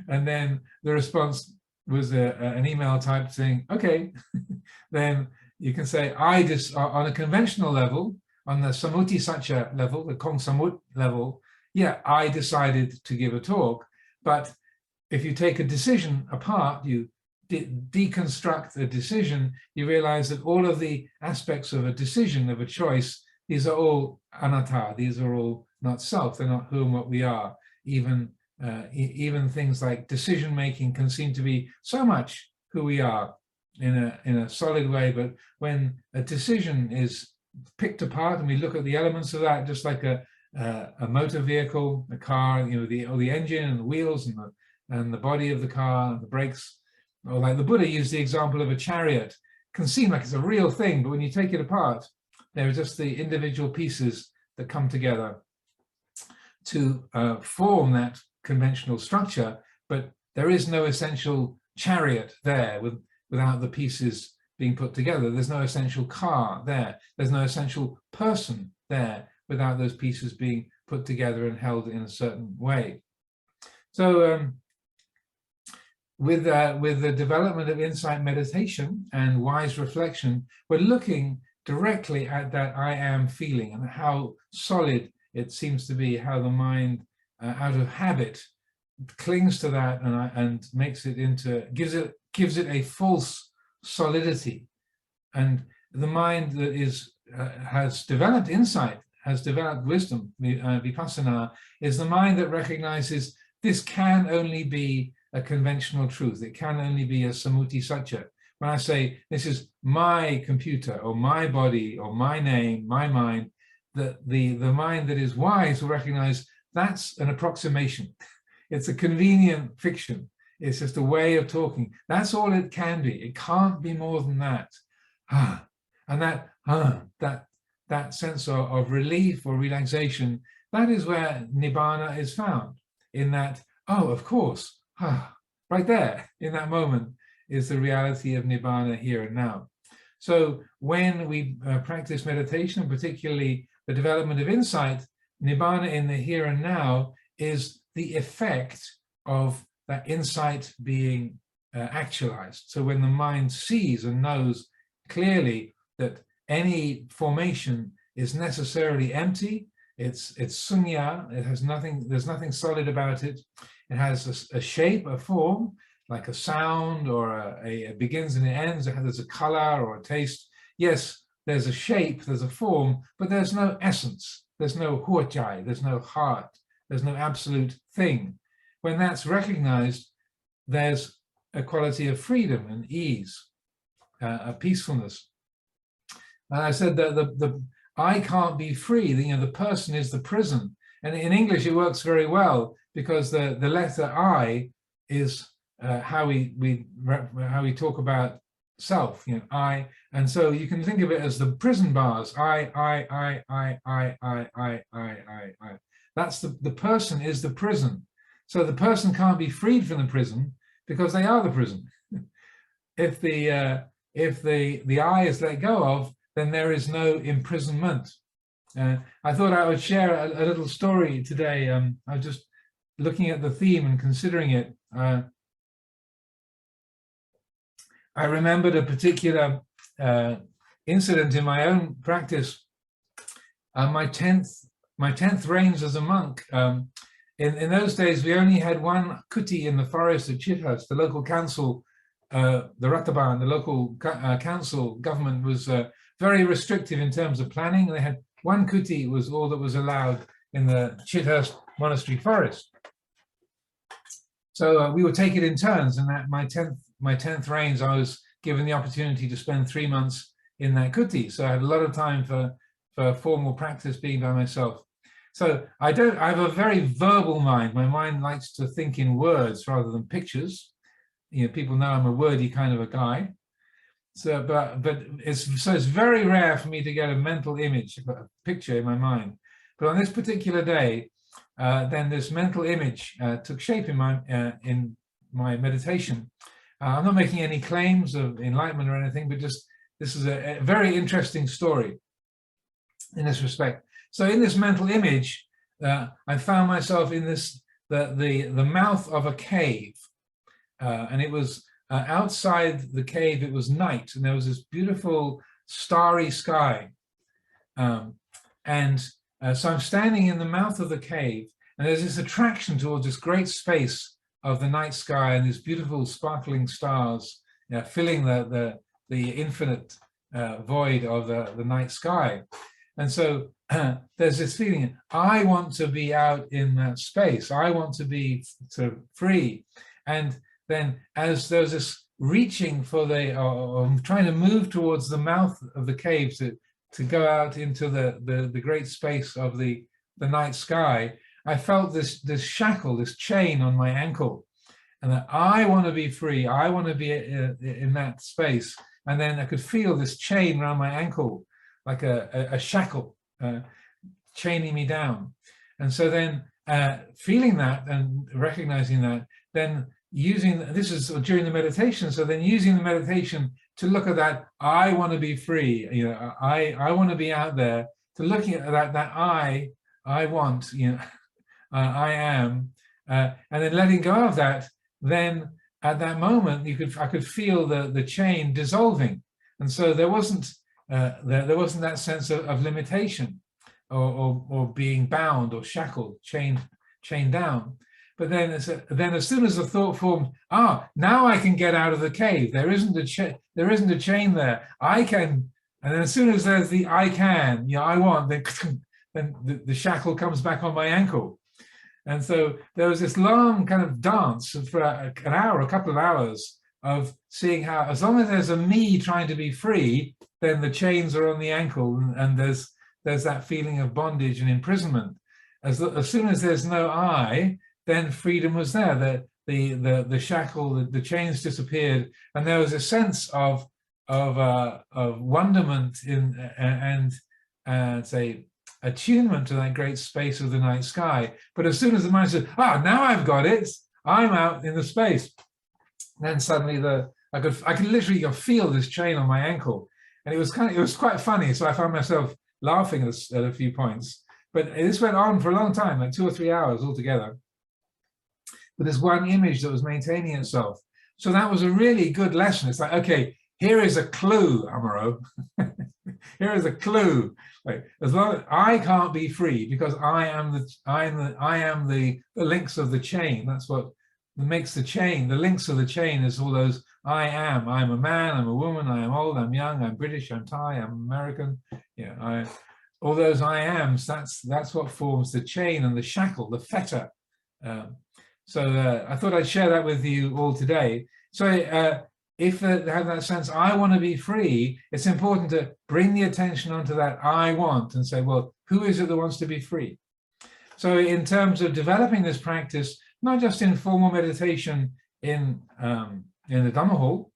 and then the response was an email type saying, okay, then you can say, on a conventional level, on the Samuti Satcha level, the Kong Samut level, yeah, I decided to give a talk. But if you take a decision apart, you deconstruct a decision, you realize that all of the aspects of a decision, of a choice, these are all anatta, these are all not self, they're not who and what we are. Even things like decision-making can seem to be so much who we are in a solid way, but when a decision is picked apart and we look at the elements of that, just like a motor vehicle, a car, the engine and the wheels and the body of the car, the brakes, or like the Buddha used the example of a chariot, can seem like it's a real thing, but when you take it apart, there are just the individual pieces that come together to form that conventional structure, but there is no essential chariot there without the pieces being put together. There's no essential car there. There's no essential person there without those pieces being put together and held in a certain way. So with the development of insight meditation and wise reflection, we're looking directly at that I am feeling and how solid it seems to be, how the mind out of habit clings to that and makes it into, gives it a false solidity. And the mind that has developed insight has developed wisdom, vipassana, is the mind that recognizes this can only be a conventional truth. It can only be a samuti satya. When I say this is my computer or my body or my name, my mind, the mind that is wise will recognize that's an approximation. It's a convenient fiction. It's just a way of talking. That's all it can be. It can't be more than that. And that sense of relief or relaxation, that is where Nibbana is found. In that, oh, of course, right there, in that moment, is the reality of Nibbana here and now. So when we practice meditation, particularly the development of insight, Nibbana in the here and now is the effect of that insight being actualized. So when the mind sees and knows clearly that any formation is necessarily empty, it's sunya, it has nothing, there's nothing solid about it. It has a shape, a form, like a sound, or it begins and it ends, there's a color or a taste. Yes, there's a shape, there's a form, but there's no essence, there's no huachai, there's no heart, there's no absolute thing. When that's recognized, there's a quality of freedom and ease, a peacefulness. And I said that the I can't be free, the person is the prison. And in English, it works very well because the letter I is how we talk about self, I. And so you can think of it as the prison bars. I. That's the person is the prison. So the person can't be freed from the prison because they are the prison. If the I is let go of, then there is no imprisonment. I thought I would share a little story today. I was just looking at the theme and considering it. I remembered a particular incident in my own practice. My 10th reigns as a monk. In those days, we only had one kuti in the forest of Chithas. The local council, the Rataban, the local council government was very restrictive in terms of planning. They had one kuti was all that was allowed in the Chithurst monastery forest. So we would take it in turns, and at my 10th reigns, I was given the opportunity to spend 3 months in that kuti. So I had a lot of time for formal practice being by myself. So I have a very verbal mind. My mind likes to think in words rather than pictures. People know I'm a wordy kind of a guy. So, but it's very rare for me to get a mental image, a picture in my mind. But on this particular day, then this mental image took shape in my meditation. I'm not making any claims of enlightenment or anything, but just this is a very interesting story in this respect. So in this mental image, I found myself in the mouth of a cave, and it was outside the cave. It was night, and there was this beautiful starry sky, so I'm standing in the mouth of the cave, and there's this attraction towards this great space of the night sky and these beautiful sparkling stars, filling the infinite void of the night sky. And so there's this feeling, I want to be out in that space. I want to be free. And then as there's this reaching for trying to move towards the mouth of the cave to go out into the great space of the night sky, I felt this shackle, this chain on my ankle, and that I want to be free. I want to be in that space. And then I could feel this chain around my ankle, like a shackle chaining me down. And so then feeling that and recognizing that, then this is during the meditation, so then using the meditation to look at that, I want to be free, I want to be out there, to looking at that I want, I am, and then letting go of that, then at that moment I could feel the chain dissolving. And so there wasn't that sense of limitation or being bound or shackled, chained down. But then as soon as the thought formed, now I can get out of the cave. There isn't a chain there. I can. And then as soon as there's the I can, I want, then the shackle comes back on my ankle. And so there was this long kind of dance for an hour, a couple of hours, of seeing how, as long as there's a me trying to be free, then the chains are on the ankle, and there's that feeling of bondage and imprisonment. As soon as there's no I, then freedom was there. The shackle, the chains disappeared, and there was a sense of wonderment and say attunement to that great space of the night sky. But as soon as the mind said, now I've got it, I'm out in the space, then suddenly I could literally feel this chain on my ankle, and it was quite funny. So I found myself laughing at a few points. But this went on for a long time, like 2 or 3 hours altogether, with this one image that was maintaining itself. So that was a really good lesson. It's like, okay, here is a clue, Amaro. Here is a clue. Like, as long as I can't be free, because I am the links of the chain. That's what makes the chain. The links of the chain is all those I am. I'm a man, I'm a woman, I am old, I'm young, I'm British, I'm Thai, I'm American. Yeah, all those I ams, that's what forms the chain and the shackle, the fetter. So I thought I'd share that with you all today. So if they have that sense, I want to be free, it's important to bring the attention onto that I want and say, well, who is it that wants to be free? So in terms of developing this practice, not just in formal meditation in the Dhamma hall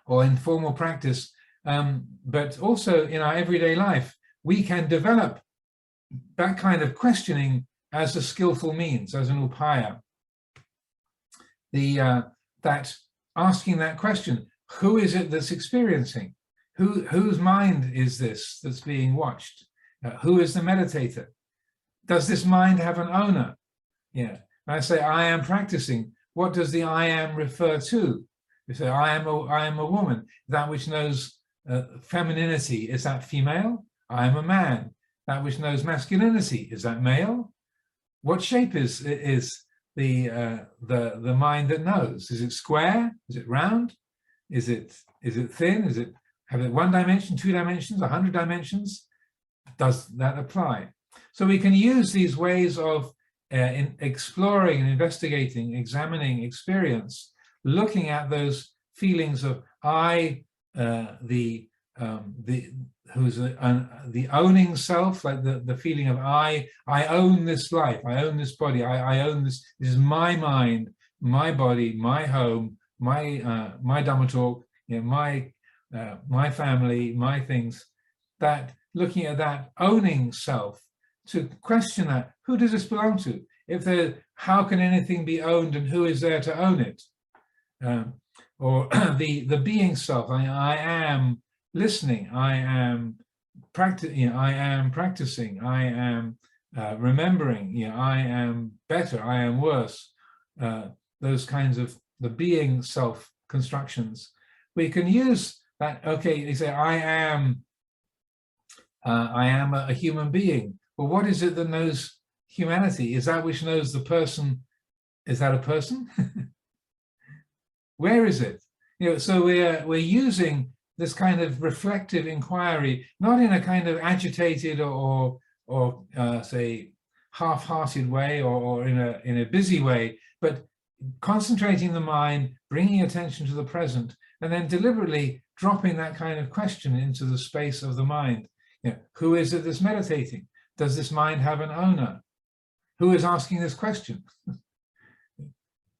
or in formal practice, but also in our everyday life, we can develop that kind of questioning as a skillful means, as an upaya. That asking that question, who is it that's experiencing? Whose mind is this that's being watched? Who is the meditator? Does this mind have an owner? Yeah. When I say I am practicing, what does the I am refer to? You say I am a woman. That which knows femininity, is that female? I am a man. That which knows masculinity, is that male? What shape is the mind that knows? Is it square? Is it round? Is it thin? Have it 1 dimension, 2 dimensions, 100 dimensions? Does that apply? So we can use these ways of in exploring and investigating, examining experience, looking at those feelings of I, the owning self, like the feeling of I own this life, I own this body, I own this is my mind, my body, my home, my Dhamma talk, my family, my things. That looking at that owning self, to question that, who does this belong to? How can anything be owned, and who is there to own it? Or the being self, I am listening, I am practicing, I am remembering, I am better, I am worse. Those kinds of the being self constructions. We can use that. Okay, you say I am a human being. Well, what is it that knows humanity? Is that which knows the person? Is that a person? Where is it? So we're using this kind of reflective inquiry, not in a kind of agitated or say half-hearted way or in a busy way, but concentrating the mind, bringing attention to the present, and then deliberately dropping that kind of question into the space of the mind. Who is it that's meditating? Does this mind have an owner? Who is asking this question?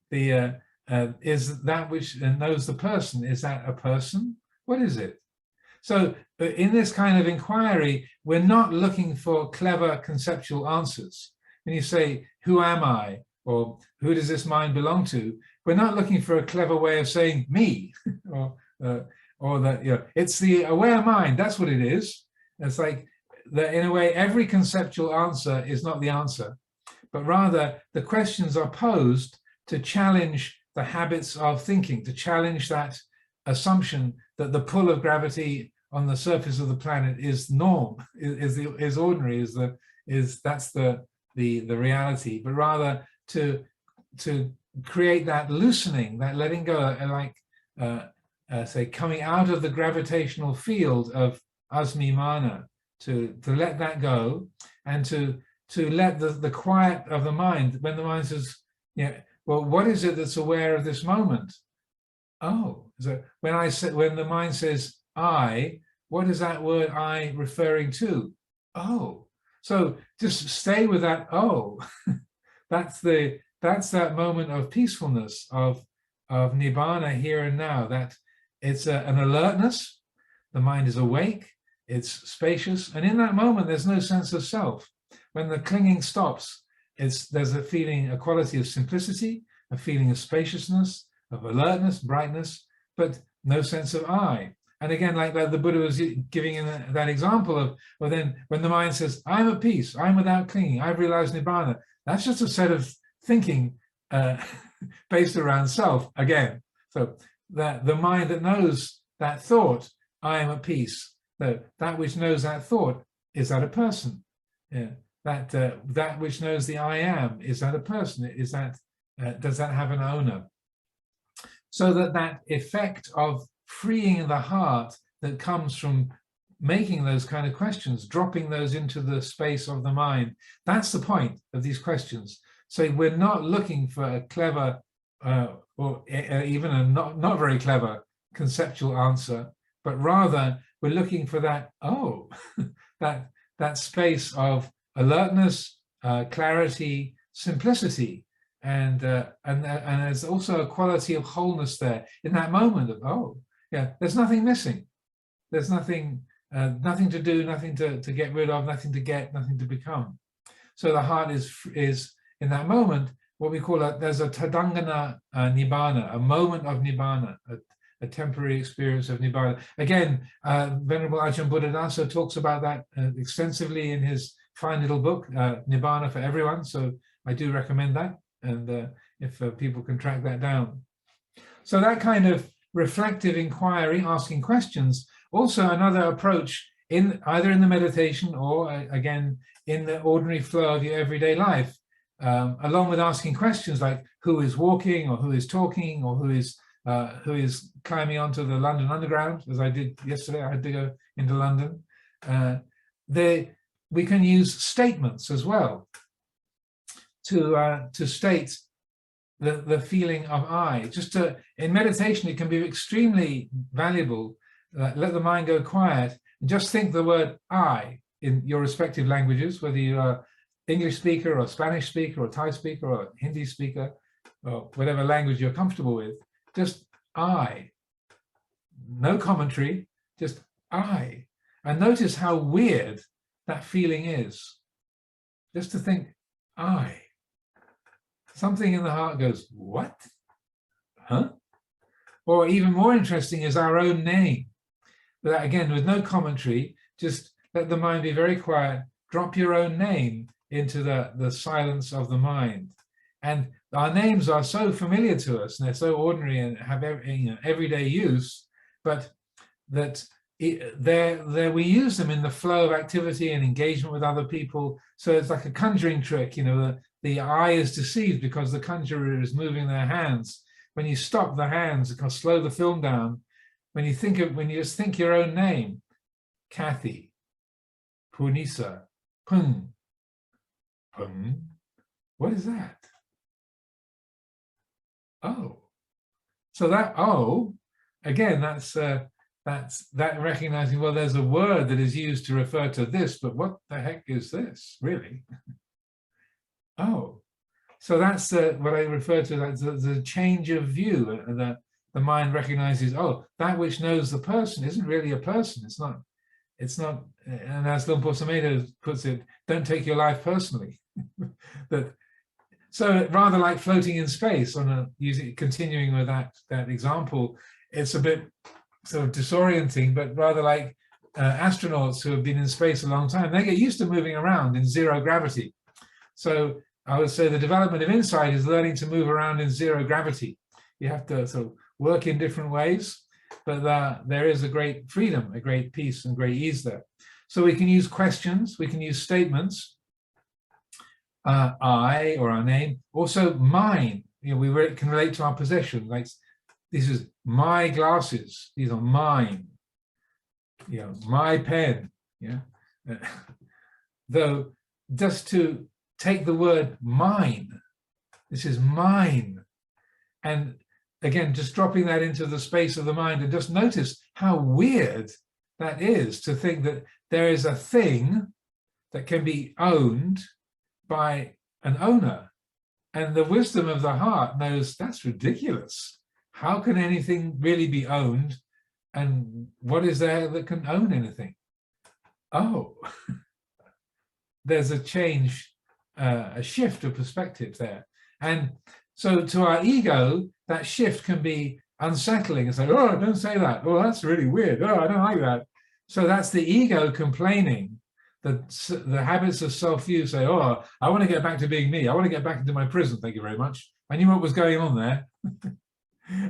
Is that which knows the person, is that a person? What is it? So in this kind of inquiry, we're not looking for clever conceptual answers. When you say, who am I? Or who does this mind belong to? We're not looking for a clever way of saying me, or that, it's the aware mind, that's what it is. It's like that in a way, every conceptual answer is not the answer, but rather the questions are posed to challenge the habits of thinking, to challenge that assumption that the pull of gravity on the surface of the planet is norm, is ordinary, that's the reality, but rather to create that loosening, that letting go, like say coming out of the gravitational field of asmimana, to let that go, and to let the quiet of the mind, when the mind says, yeah, well, what is it that's aware of this moment? Oh, so when the mind says I, what is that word I referring to? Oh, so just stay with that. Oh, that's that moment of peacefulness, of Nibbana here and now. That it's an alertness. The mind is awake. It's spacious, and in that moment, there's no sense of self. When the clinging stops, there's a feeling, a quality of simplicity, a feeling of spaciousness, of alertness, brightness, but no sense of I. And again, like the Buddha was giving in that example of, well, then when the mind says, I'm at peace, I'm without clinging, I've realized Nibbana, that's just a set of thinking based around self again. So that the mind that knows that thought, I am at peace, that which knows that thought, is that a person? Yeah. That which knows the I am, is that a person? Is that does that have an owner? So that effect of freeing the heart that comes from making those kind of questions, dropping those into the space of the mind, that's the point of these questions. So we're not looking for a clever or even a not very clever conceptual answer, but rather we're looking for that, oh, that space of alertness, clarity, simplicity, and there's also a quality of wholeness there in that moment of, oh, yeah, there's nothing missing, there's nothing to do, nothing to get rid of, nothing to get, nothing to become. So the heart is in that moment what we call there's a tadangana nibbana, a moment of nibbana, a temporary experience of nibbana. Again, Venerable Ajahn Buddhadasa talks about that extensively in his fine little book, Nibbana for Everyone. So I do recommend that, and if people can track that down. So that kind of reflective inquiry, asking questions, also another approach either in the meditation or again in the ordinary flow of your everyday life, along with asking questions like who is walking, or who is talking, or who is climbing onto the London Underground, as I did yesterday. I had to go into London. We can use statements as well to state the feeling of I. In meditation, it can be extremely valuable. Let the mind go quiet and just think the word I in your respective languages, whether you are English speaker or Spanish speaker or Thai speaker or Hindi speaker or whatever language you're comfortable with. Just I, no commentary, just I. And notice how weird that feeling is. Just to think, I. Something in the heart goes, what? Huh? Or even more interesting is our own name. But again, with no commentary, just let the mind be very quiet, drop your own name into the silence of the mind. And our names are so familiar to us, and they're so ordinary and have everyday use, but that we use them in the flow of activity and engagement with other people. So it's like a conjuring trick, the eye is deceived because the conjurer is moving their hands. When you stop the hands, because slow the film down, when you just think your own name, Kathy, Punisa, Pung, what is that? Oh, so that oh, again, that's that recognizing, well, there's a word that is used to refer to this, but what the heck is this, really? Oh, so that's what I refer to as the change of view, that the mind recognizes, oh, that which knows the person isn't really a person. It's not, and as Luang Por Sumedho puts it, don't take your life personally. So rather like floating in space, continuing with that example, it's a bit sort of disorienting, but rather like astronauts who have been in space a long time, they get used to moving around in zero gravity. So I would say the development of insight is learning to move around in zero gravity. You have to sort of work in different ways, but there is a great freedom, a great peace and great ease there. So we can use questions, we can use statements, I or our name, also mine. We can relate to our possession, like this is my glasses, these are mine, my pen, Though just to take the word mine, this is mine, and again, just dropping that into the space of the mind, and just notice how weird that is, to think that there is a thing that can be owned by an owner. And the wisdom of the heart knows that's ridiculous. How can anything really be owned? And what is there that can own anything? Oh, there's a change, a shift of perspective there. And so to our ego, that shift can be unsettling. It's like, oh, don't say that. Oh, that's really weird. Oh, I don't like that. So that's the ego complaining. The habits of self-view say, oh, I want to get back to being me. I want to get back into my prison. Thank you very much. I knew what was going on there.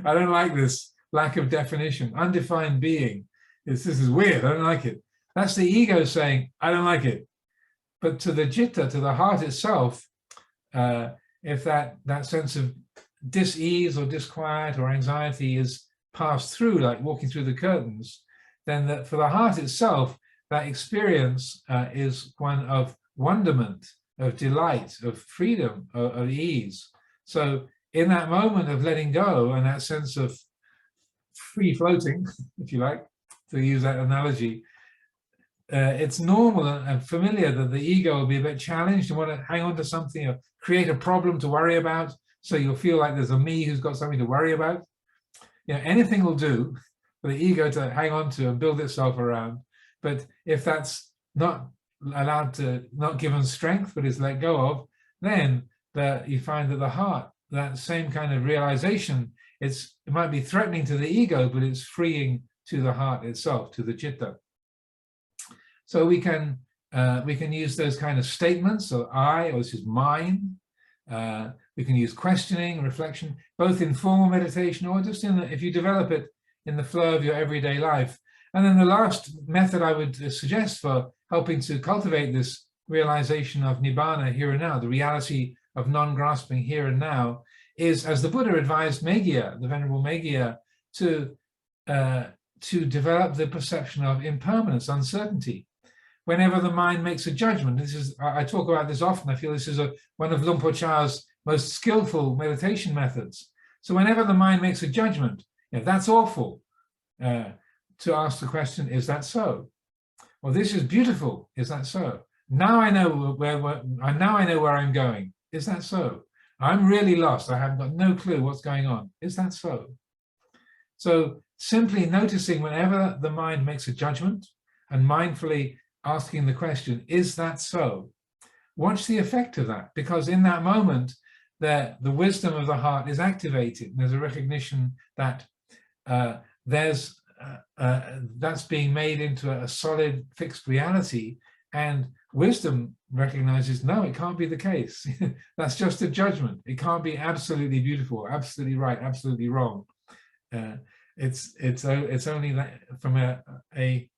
I don't like this lack of definition. Undefined being. This is weird. I don't like it. That's the ego saying, I don't like it. But to the citta, to the heart itself, if that sense of dis-ease or disquiet or anxiety is passed through, like walking through the curtains, then for the heart itself, that experience is one of wonderment, of delight, of freedom, of ease. So in that moment of letting go and that sense of free floating, if you like, to use that analogy, it's normal and familiar that the ego will be a bit challenged and want to hang on to something or create a problem to worry about. So you'll feel like there's a me who's got something to worry about. You know, anything will do for the ego to hang on to and build itself around. But if that's not allowed to, not given strength, but is let go of, then you find that the heart, that same kind of realization, it might be threatening to the ego, but it's freeing to the heart itself, to the citta. So we can use those kind of statements, so I, or this is mine. We can use questioning, reflection, both in formal meditation or just if you develop it in the flow of your everyday life. And then the last method I would suggest for helping to cultivate this realization of Nibbana here and now, the reality of non-grasping here and now, is, as the Buddha advised Meghiya, the Venerable Meghiya, to develop the perception of impermanence, uncertainty. Whenever the mind makes a judgment, I talk about this often, I feel this is one of Luang Por Chah's most skillful meditation methods. So whenever the mind makes a judgment, that's awful, to ask the question, is that so? Well, this is beautiful, is that so? Now I know where I'm going, is that so? I'm really lost, I have got no clue what's going on, is that so? So simply noticing whenever the mind makes a judgment and mindfully asking the question, is that so? Watch the effect of that, because in that moment, the wisdom of the heart is activated. There's a recognition that that's being made into a solid, fixed reality, and wisdom recognizes, no, it can't be the case. That's just a judgment. It can't be absolutely beautiful, absolutely right, absolutely wrong. It's only that from an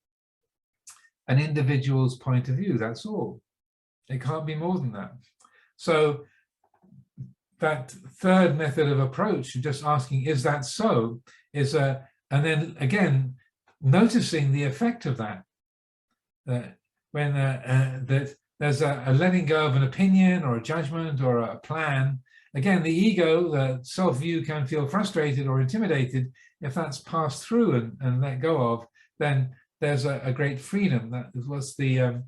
individual's point of view, that's all. It can't be more than that. So that third method of approach, just asking, is that so, is and then again, noticing the effect of that. When that there's a letting go of an opinion or a judgment or a plan, again, the ego, the self-view can feel frustrated or intimidated. If that's passed through and let go of, then there's a great freedom. That was the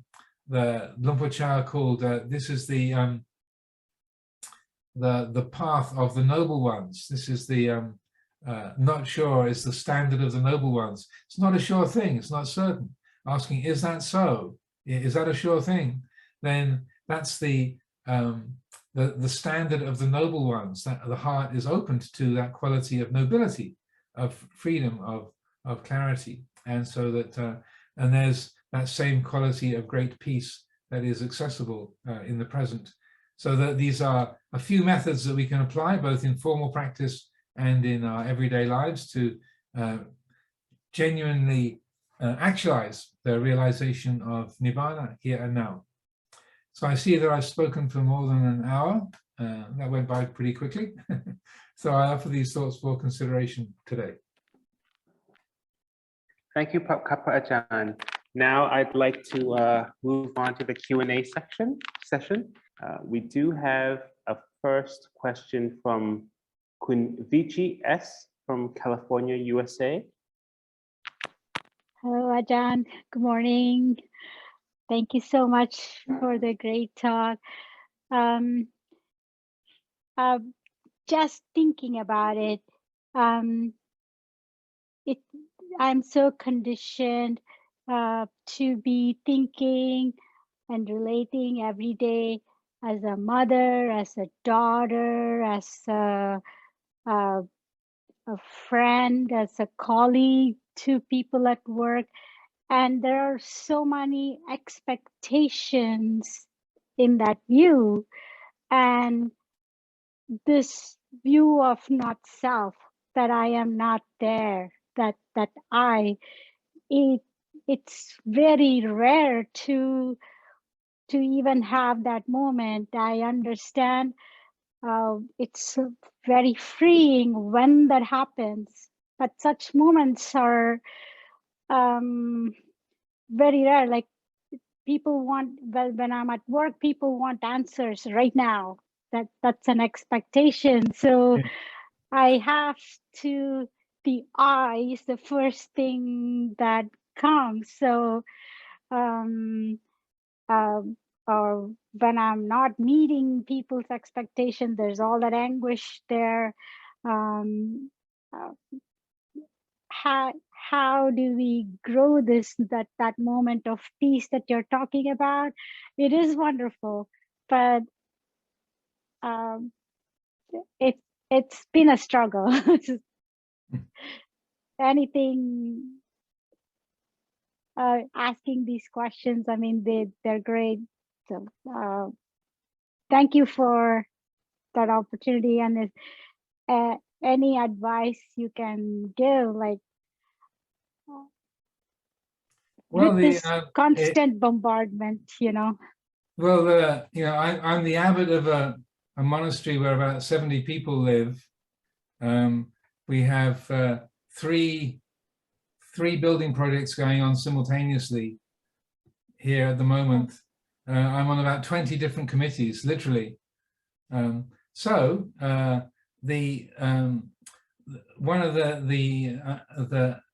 Luang Por Chah called, this is the path of the noble ones. This is the not sure is the standard of the noble ones. It's not a sure thing, it's not certain. Asking, is that so? Is that a sure thing? Then that's the standard of the noble ones, that the heart is opened to that quality of nobility, of freedom, of clarity. And so that, and there's that same quality of great peace that is accessible in the present. So that these are a few methods that we can apply both in formal practice and in our everyday lives to genuinely actualize the realization of Nibbana here and now. So I see that I've spoken for more than an hour. That went by pretty quickly. So I offer these thoughts for consideration today. Thank you, Papa Ajahn. Now I'd like to move on to the Q&A session. We do have a first question from Kunvichi S. from California, USA. Hello, Ajahn. Good morning. Thank you so much for the great talk. Just thinking about it, I'm so conditioned to be thinking and relating every day as a mother, as a daughter, as a friend, as a colleague to people at work. And there are so many expectations in that view. And this view of not self, that I am not there, that it's very rare to even have that moment. I understand it's very freeing when that happens, but such moments are very rare. Like people want, well, when I'm at work, people want answers right now. That's an expectation. So Yeah. I have to, the I is the first thing that comes. So or when I'm not meeting people's expectation, there's all that anguish there. How do we grow this, that moment of peace that you're talking about? It is wonderful, but it's been a struggle. Anything asking these questions, I mean, they're great. So thank you for that opportunity. And if any advice you can give, like Well, with this constant bombardment, you know. Well, you know, I'm the abbot of a monastery where about 70 people live. We have three building projects going on simultaneously here at the moment. I'm on about 20 different committees, literally. So one of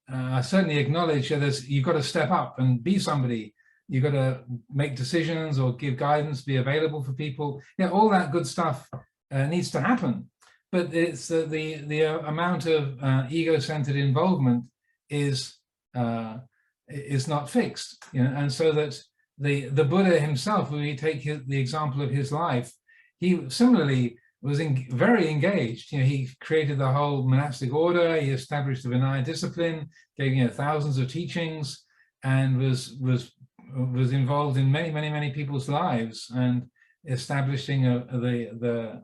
I certainly acknowledge that you've got to step up and be somebody. You've got to make decisions or give guidance, be available for people. Yeah, all that good stuff needs to happen. But it's the amount of ego-centered involvement is not fixed, you know. And so that the Buddha himself, when we take the example of his life, he similarly was very engaged. You know, he created the whole monastic order. He established the Vinaya discipline, gave thousands of teachings, and was involved in many people's lives, and establishing the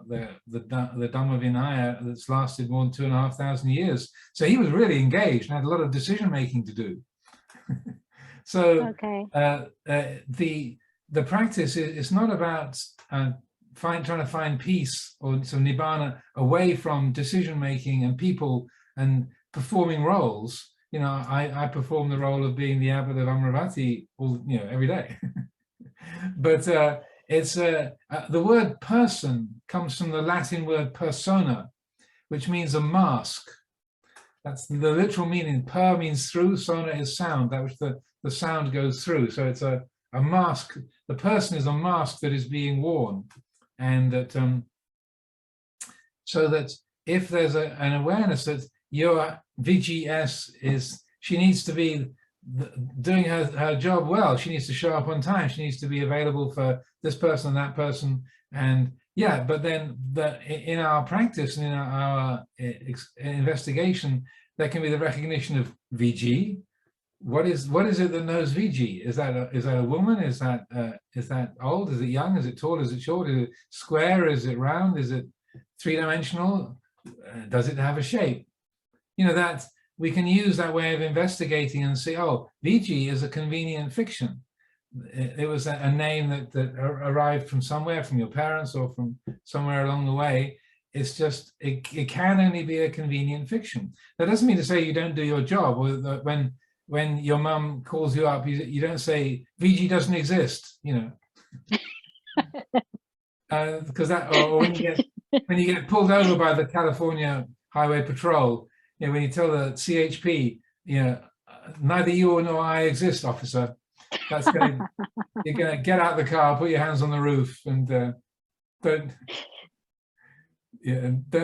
Dhamma Vinaya that's lasted more than 2,500 years. So he was really engaged and had a lot of decision making to do. So okay. The practice is not about trying to find peace or some nibbana away from decision making and people and performing roles. You know, I perform the role of being the abbot of Amaravati every day. But it's the word person comes from the Latin word persona, which means a mask. That's the literal meaning. Per means through, sona is sound, that which the sound goes through. So it's a mask. The person is a mask that is being worn. And that so that if there's an awareness that your VGS is, she needs to be doing her job well, she needs to show up on time, she needs to be available for this person and that person, and yeah, but then in our practice and in our investigation, there can be the recognition of VG. What is it that knows VG? Is that a woman? Is that old? Is it young? Is it tall? Is it short? Is it square? Is it round? Is it three-dimensional? Does it have a shape? You know, that we can use that way of investigating and say, oh, VG is a convenient fiction. It was a name that arrived from somewhere, from your parents or from somewhere along the way. It's just, it can only be a convenient fiction. That doesn't mean to say you don't do your job, or that when when your mum calls you up, you don't say Vijay doesn't exist, you know, because that, or when you get pulled over by the California Highway Patrol, you know, when you tell the CHP, you know, neither you nor I exist, officer. That's going. You're going to get out the car, put your hands on the roof, and don't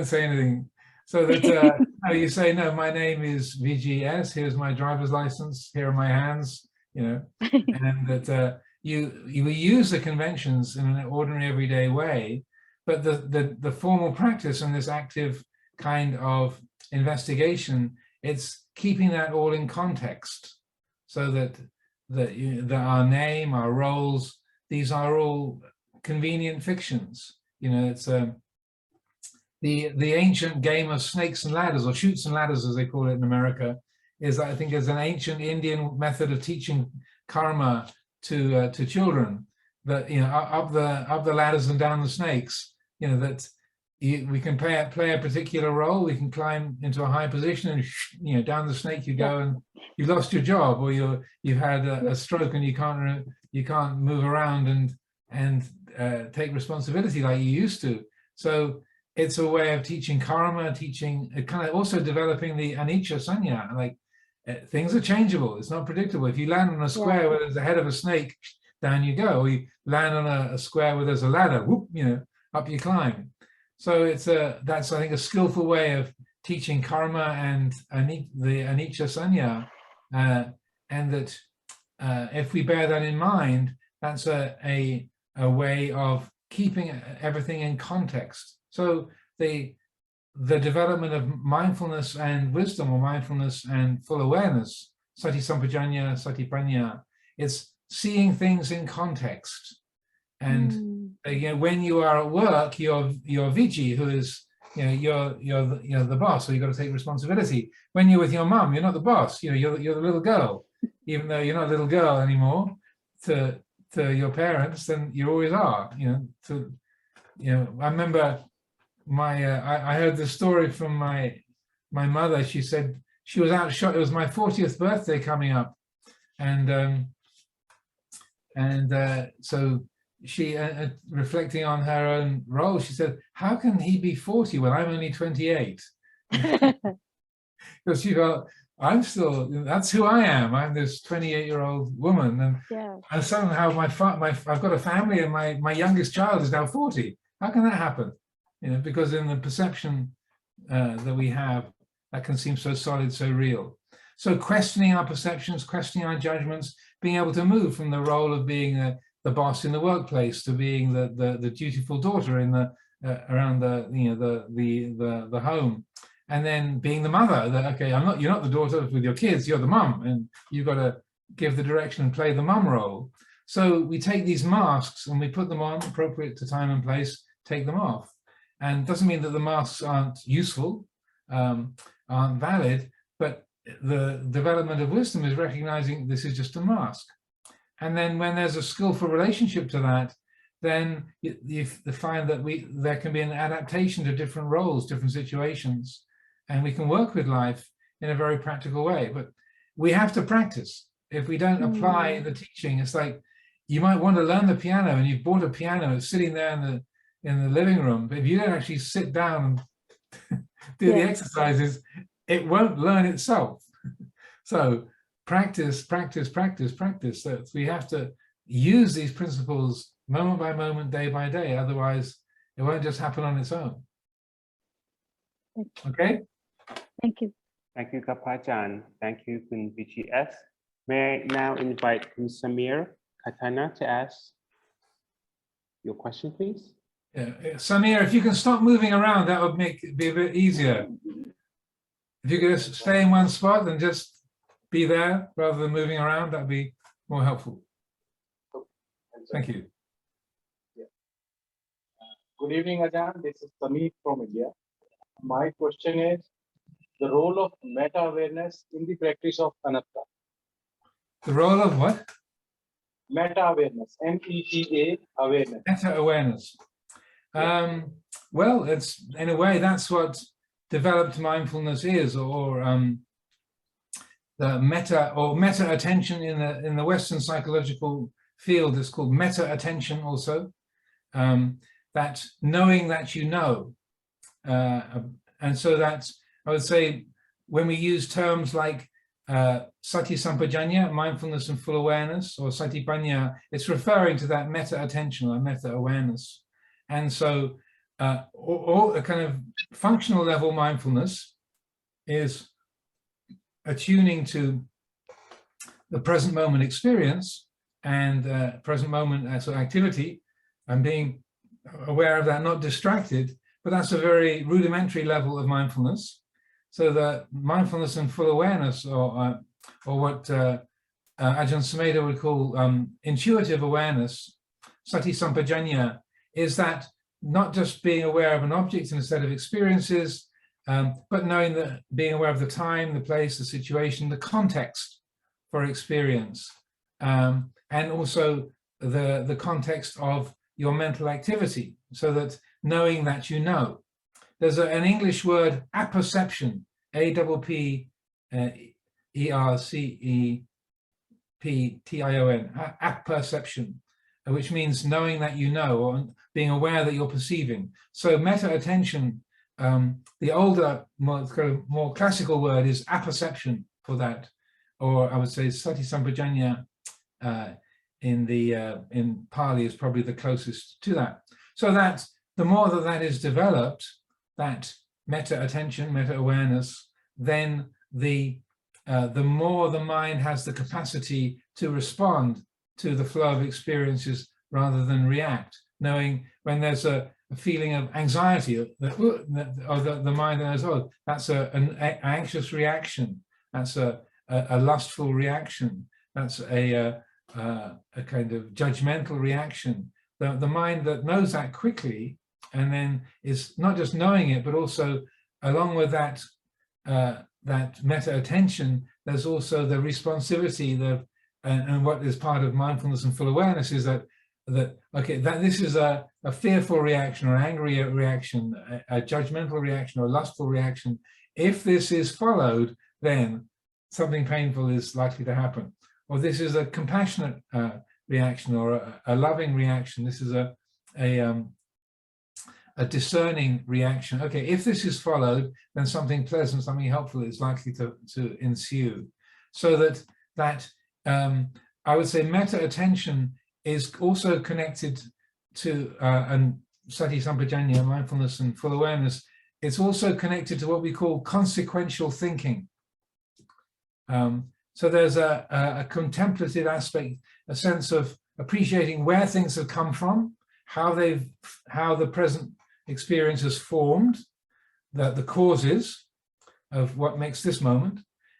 say anything. So that no, you say, no, my name is VGS. Here's my driver's license. Here are my hands. You know, and that you use the conventions in an ordinary, everyday way, but the formal practice and this active kind of investigation, it's keeping that all in context, so that our name, our roles, these are all convenient fictions. You know, it's the ancient game of snakes and ladders, or chutes and ladders as they call it in America, is, I think, is an ancient Indian method of teaching karma to children, that, you know, up the ladders and down the snakes, you know, that we can play a particular role, we can climb into a high position, and, you know, down the snake you go, and you lost your job, or you've had a stroke and you can't move around and take responsibility like you used to. So it's a way of teaching karma, teaching, kind of also developing the anicca sanya, like things are changeable, it's not predictable. If you land on a square where there's the head of a snake, down you go, or you land on a square where there's a ladder, whoop, you know, up you climb. So it's that's, I think, a skillful way of teaching karma and the anicca sanya, and that if we bear that in mind, that's a way of keeping everything in context. So the development of mindfulness and wisdom, or mindfulness and full awareness, sati sampajanya, sati prajna, it's seeing things in context. And you know, when you are at work, you're Vijay, who is, you know, you're the boss, so you've got to take responsibility. When you're with your mum, you're not the boss. You know, you're the little girl, even though you're not a little girl anymore to your parents, then you always are. You know, I remember I heard the story from my mother. She said she was out shot. It was my 40th birthday coming up, and so she, reflecting on her own role, she said, how can he be 40 when I'm only 28? Because she felt, I'm still, that's who I am. I'm this 28-year-old woman, and somehow I've got a family, and my youngest child is now 40. How can that happen? You know, because in the perception that we have, that can seem so solid, so real. So questioning our perceptions, questioning our judgments, being able to move from the role of being the boss in the workplace to being the dutiful daughter in around the home, and then being the mother. That, okay, you're not the daughter with your kids, you're the mum, and you've got to give the direction and play the mum role. So we take these masks and we put them on, appropriate to time and place, take them off. And it doesn't mean that the masks aren't useful, aren't valid, but the development of wisdom is recognizing this is just a mask. And then when there's a skillful relationship to that, then you find that there can be an adaptation to different roles, different situations, and we can work with life in a very practical way. But we have to practice. If we don't apply the teaching, it's like you might want to learn the piano, and you've bought a piano, it's sitting there in the living room, but if you don't actually sit down and do the exercises, it won't learn itself. So practice, practice, practice, practice. So we have to use these principles moment by moment, day by day. Otherwise, it won't just happen on its own. Okay? Thank you. Thank you, Ajahn. Thank you, Kun VGS. May I now invite Kun Samir Katana to ask your question, please? Yeah. Samir, if you can stop moving around, that would make it be a bit easier. If you could just stay in one spot and just be there rather than moving around, that'd be more helpful. Thank you. Good evening, Ajahn. This is Samir from India. My question is the role of meta-awareness in the practice of anatta. The role of what? Meta-awareness, M-E-T-A awareness. Meta-awareness. Well, it's, in a way, that's what developed mindfulness is, or the meta attention in the Western psychological field is called meta attention also. That knowing that you know, and so that's, I would say, when we use terms like sati sampajanya, mindfulness and full awareness, or satipanya, it's referring to that meta attention or meta awareness. And so all a kind of functional level mindfulness is attuning to the present moment experience and present moment as activity, and being aware of that, not distracted, but that's a very rudimentary level of mindfulness. So the mindfulness and full awareness, or what Ajahn Sumedho would call intuitive awareness, sati sampajanya, is that not just being aware of an object and a set of experiences, but knowing that, being aware of the time, the place, the situation, the context for experience, and also the context of your mental activity, so that knowing that you know. There's an English word, apperception, A-P-P-E-R-C-E-P-T-I-O-N, apperception, which means knowing that you know, or being aware that you're perceiving. So meta attention, the older, more classical word is apperception for that, or I would say sati sampajanya in Pali is probably the closest to that. So that the more that is developed, that meta attention, meta awareness, then the more the mind has the capacity to respond to the flow of experiences rather than react, knowing when there's a feeling of anxiety, or the mind knows, oh, that's an anxious reaction, that's a lustful reaction, that's a kind of judgmental reaction. The mind that knows that quickly, and then is not just knowing it, but also along with that that meta attention, there's also the responsivity, and what is part of mindfulness and full awareness is that okay, that this is a fearful reaction or angry reaction, a judgmental reaction or lustful reaction. If this is followed, then something painful is likely to happen. Or this is a compassionate reaction, or a loving reaction. This is a discerning reaction. Okay, if this is followed, then something pleasant, something helpful is likely to ensue. So that I would say meta attention is also connected to, and sati sampajanya, mindfulness and full awareness, it's also connected to what we call consequential thinking. So there's a contemplative aspect, a sense of appreciating where things have come from, how the present experience has formed, the causes of what makes this moment,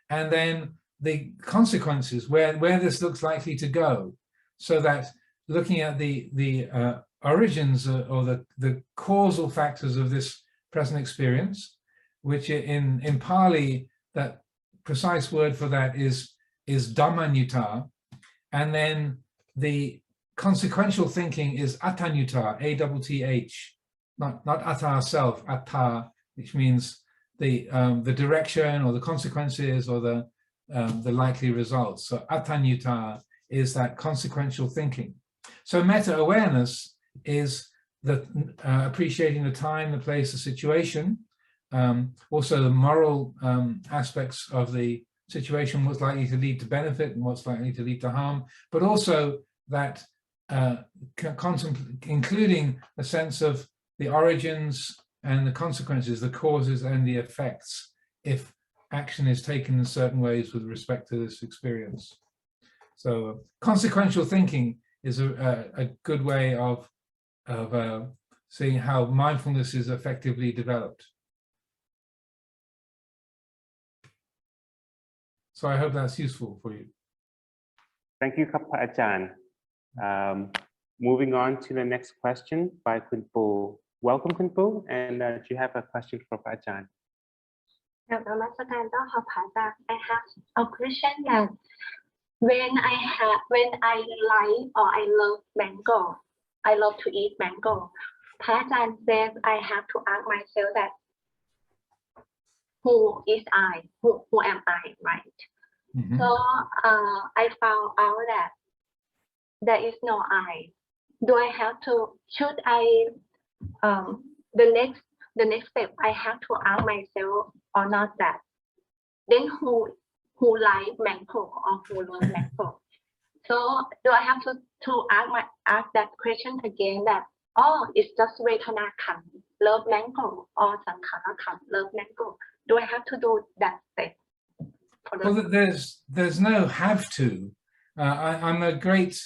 and then the consequences, where this looks likely to go. So that looking at the origins or the causal factors of this present experience, which in Pali, that precise word for that is Dhamma, and then the consequential thinking is attanyuta, A-T-T-H, not atta self, atta, which means the direction or the consequences or the likely results. So attanyuta is that consequential thinking. So meta awareness is appreciating the time, the place, the situation, also the moral aspects of the situation, what's likely to lead to benefit and what's likely to lead to harm, but also that including a sense of the origins and the consequences, the causes and the effects, if action is taken in certain ways with respect to this experience. So consequential thinking is a good way of seeing how mindfulness is effectively developed. So I hope that's useful for you. Thank you, Kappa Ajahn. Moving on to the next question by Kun Po. Welcome, Kun Po, and do you have a question for Ajahn? I have a question that when I like or I love mango, I love to eat mango. Ajahn says I have to ask myself that who is I? Who am I, right? Mhm. So I found out that there is no I. Do I have to? Should I? The next step I have to ask myself or not that. Then who like mango or who love mango? So do I have to ask that question again? That it's just Vedana can love mango or Sankhara can love mango. Do I have to do that step? Well, there's no have to. I'm a great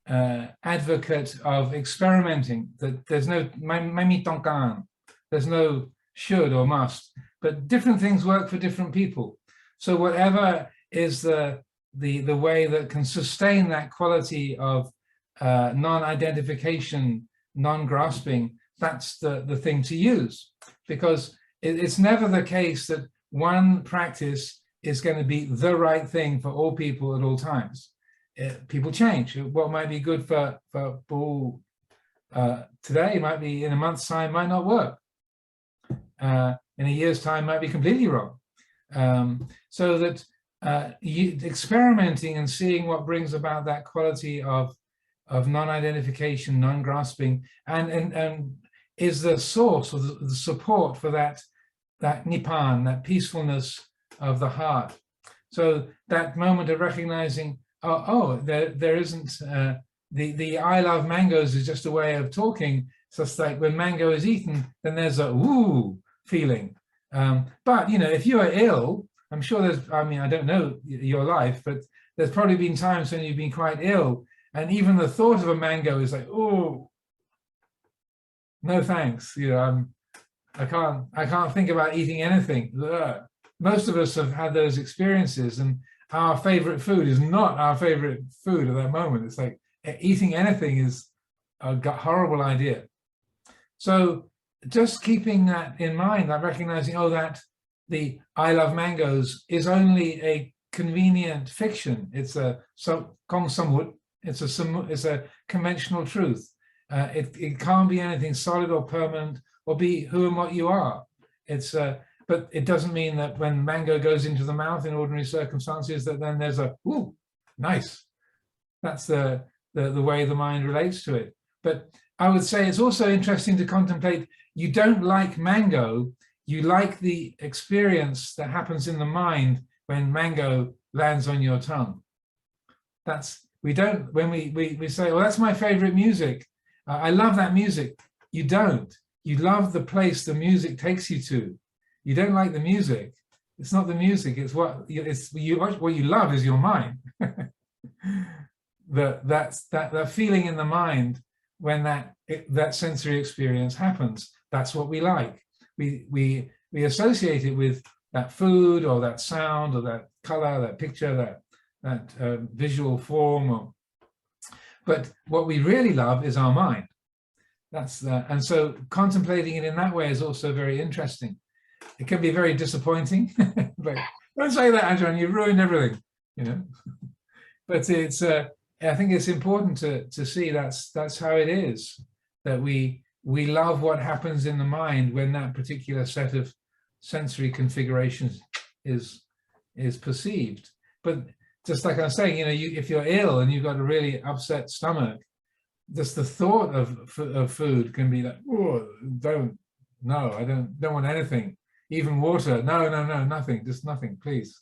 advocate of experimenting. That there's no mami tongkan. There's no should or must. But different things work for different people. So whatever is the way that can sustain that quality of non-identification, non-grasping, that's the thing to use. Because it's never the case that one practice is going to be the right thing for all people at all times. People change. What might be good for Paul today might be in a month's time might not work. In a year's time might be completely wrong. So that experimenting and seeing what brings about that quality of non-identification, non-grasping, and is the source or the support for that nibbana, that peacefulness of the heart. So that moment of recognizing, there isn't the I love mangoes is just a way of talking. So it's like when mango is eaten, then there's a ooh feeling. But if you are ill, I'm sure there's, I don't know your life, but there's probably been times when you've been quite ill, and even the thought of a mango is like, oh, no thanks. I can't think about eating anything. Ugh. Most of us have had those experiences, and our favorite food is not our favorite food at that moment. It's like eating anything is a horrible idea. So just keeping that in mind, that recognizing, that the I love mangoes is only a convenient fiction. It's a it's a conventional truth. It can't be anything solid or permanent or be who and what you are. But it doesn't mean that when mango goes into the mouth in ordinary circumstances that then there's a ooh, nice. That's the way the mind relates to it. But I would say it's also interesting to contemplate, you don't like mango, you like the experience that happens in the mind when mango lands on your tongue. When we say, well, that's my favorite music, I love that music. You don't. You love the place the music takes you to. You don't like the music. It's not the music. It's what you love is your mind. that feeling in the mind when that sensory experience happens. That's what we like. We associate it with that food or that sound or that color, that picture, that visual form. But what we really love is our mind. And so contemplating it in that way is also very interesting. It can be very disappointing. But don't say that, Ajahn, you've ruined everything, But it's I think it's important to see that's how it is, that we love what happens in the mind when that particular set of sensory configurations is perceived. But just like I was saying, if you're ill and you've got a really upset stomach, just the thought of food can be like, oh, I don't want anything, even water. No, nothing, just nothing, please.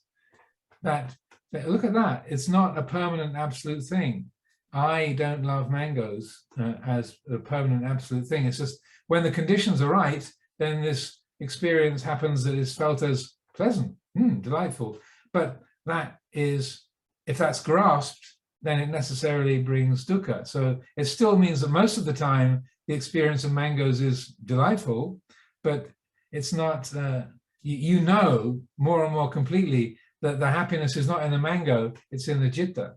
Look at that. It's not a permanent absolute thing. I don't love mangoes as a permanent absolute thing. It's just when the conditions are right, then this experience happens that is felt as pleasant, delightful. But that is, if that's grasped, then it necessarily brings dukkha. So it still means that most of the time the experience of mangoes is delightful, but it's not, more and more completely that the happiness is not in the mango, it's in the citta.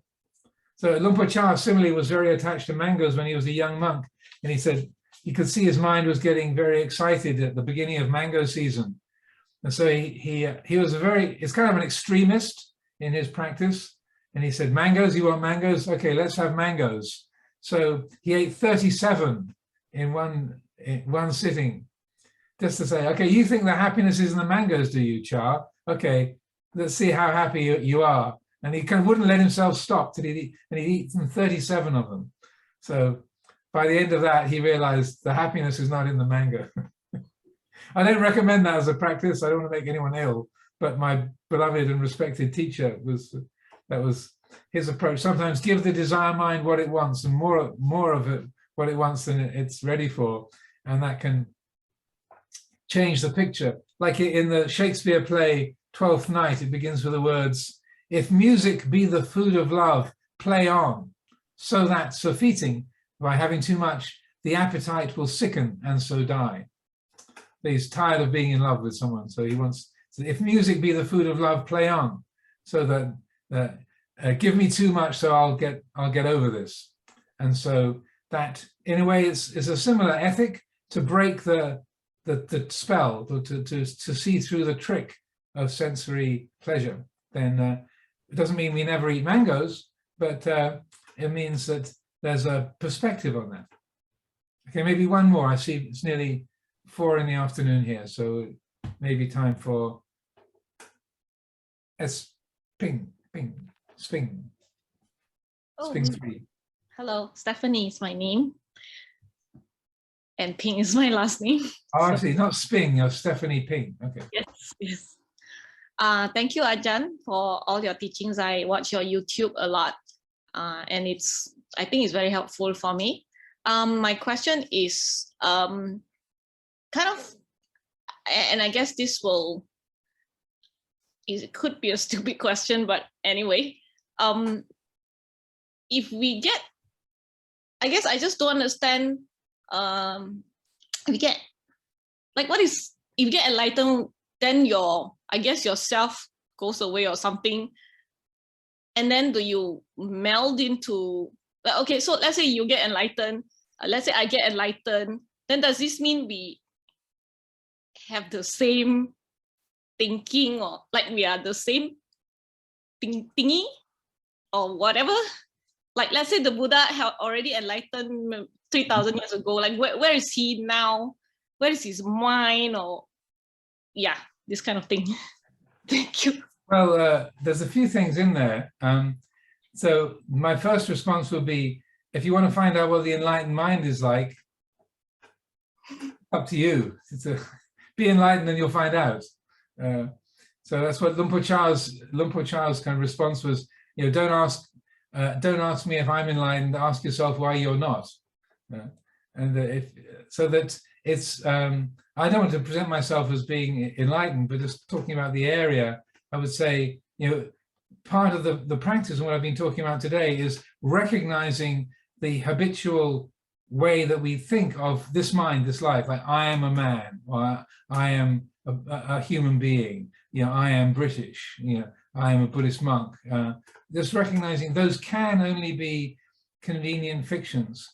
So Luang Por Chah similarly was very attached to mangoes when he was a young monk, and he said he could see his mind was getting very excited at the beginning of mango season. And so he was it's kind of an extremist in his practice. And he said, mangoes, you want mangoes? Okay, let's have mangoes. So he ate 37 in one sitting, just to say, okay, you think the happiness is in the mangoes, do you, Cha? Okay, let's see how happy you are. And he kind of wouldn't let himself stop till he'd eaten 37 of them. So by the end of that, he realized the happiness is not in the mango. I don't recommend that as a practice. I don't want to make anyone ill, but my beloved and respected teacher that was his approach. Sometimes give the desire mind what it wants, and more of it what it wants than it's ready for, and that can change the picture. Like in the Shakespeare play Twelfth Night, it begins with the words, "If music be the food of love, play on, so that surfeiting by having too much, the appetite will sicken and so die." He's tired of being in love with someone, so he wants. So if music be the food of love, play on, so that give me too much, so I'll get over this. And so that, in a way, is a similar ethic to break the spell, to see through the trick of sensory pleasure. Then it doesn't mean we never eat mangoes, but it means that there's a perspective on that. Okay, maybe one more. I see it's nearly 4 in the afternoon here, so maybe time for Sping. Oh, Sping 3. hello, Stephanie is my name. And Ping is my last name. Oh, I see, not Sping, you're Stephanie Ping. Okay. Yes, yes. Thank you, Ajahn, for all your teachings. I watch your YouTube a lot, and I think it's very helpful for me. My question is kind of, and I guess it could be a stupid question, but anyway, if we get, I guess I just don't understand, if you get, like, if you get enlightened, then I guess your self goes away or something, and then do you meld into, okay, so let's say you get enlightened, let's say I get enlightened, then does this mean we have the same thinking, or like we are the same thingy or whatever? Like, let's say the Buddha had already enlightened 3,000 years ago, like where is he now? Where is his mind? Or yeah, this kind of thing. Thank you. Well, there's a few things in there. So my first response would be, if you want to find out what the enlightened mind is like, up to you. Be enlightened and you'll find out. So that's what Luang Por Chah's kind of response was. Don't ask me if I'm enlightened. Ask yourself why you're not. And so that it's. I don't want to present myself as being enlightened, but just talking about the area, I would say, part of the practice and what I've been talking about today is recognizing the habitual way that we think of this mind, this life, like I am a man, or I am a human being, I am British, I am a Buddhist monk. Just recognizing those can only be convenient fictions,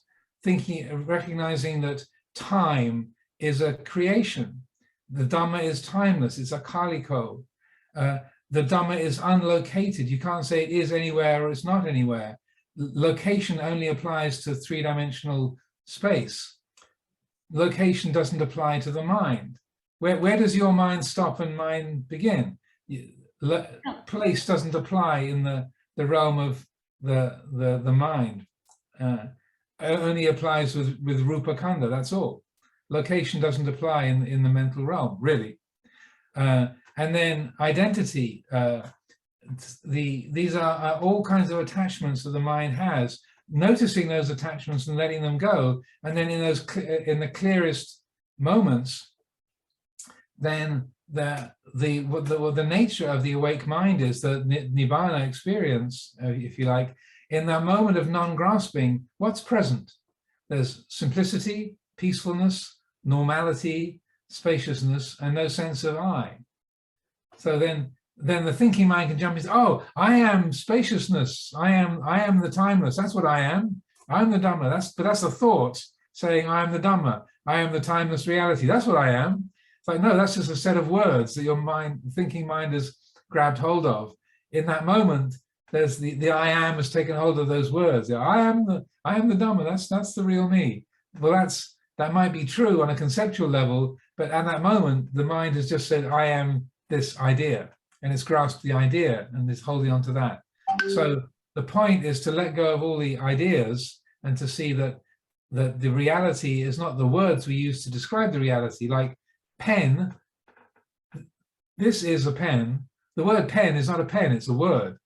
recognizing that time is a creation. The Dhamma is timeless, it's a kaliko. The Dhamma is unlocated. You can't say it is anywhere or it's not anywhere. Location only applies to three-dimensional space. Location doesn't apply to the mind. Where does your mind stop and mind begin? Place doesn't apply in the realm of the mind. It only applies with Rupa Khandha, that's all. Location doesn't apply in the mental realm, really. And then identity. These are all kinds of attachments that the mind has. Noticing those attachments and letting them go, and then in the clearest moments, then the nature of the awake mind is the Nibbana experience, if you like. In that moment of non-grasping, what's present? There's simplicity, peacefulness, normality, spaciousness, and no sense of I. So then the thinking mind can jump into, oh, I am spaciousness, I am the timeless, that's what I am. I'm the Dhamma, that's a thought saying I am the Dhamma, I am the timeless reality, that's what I am. It's like, no, that's just a set of words that your thinking mind has grabbed hold of. In that moment, there's the I am has taken hold of those words. I am the Dhamma, that's the real me. Well, that might be true on a conceptual level, but at that moment, the mind has just said, I am this idea. and it's grasped the idea and is holding on to that. So the point is to let go of all the ideas and to see that the reality is not the words we use to describe the reality. Like pen, this is a pen. The word pen is not a pen, it's a word.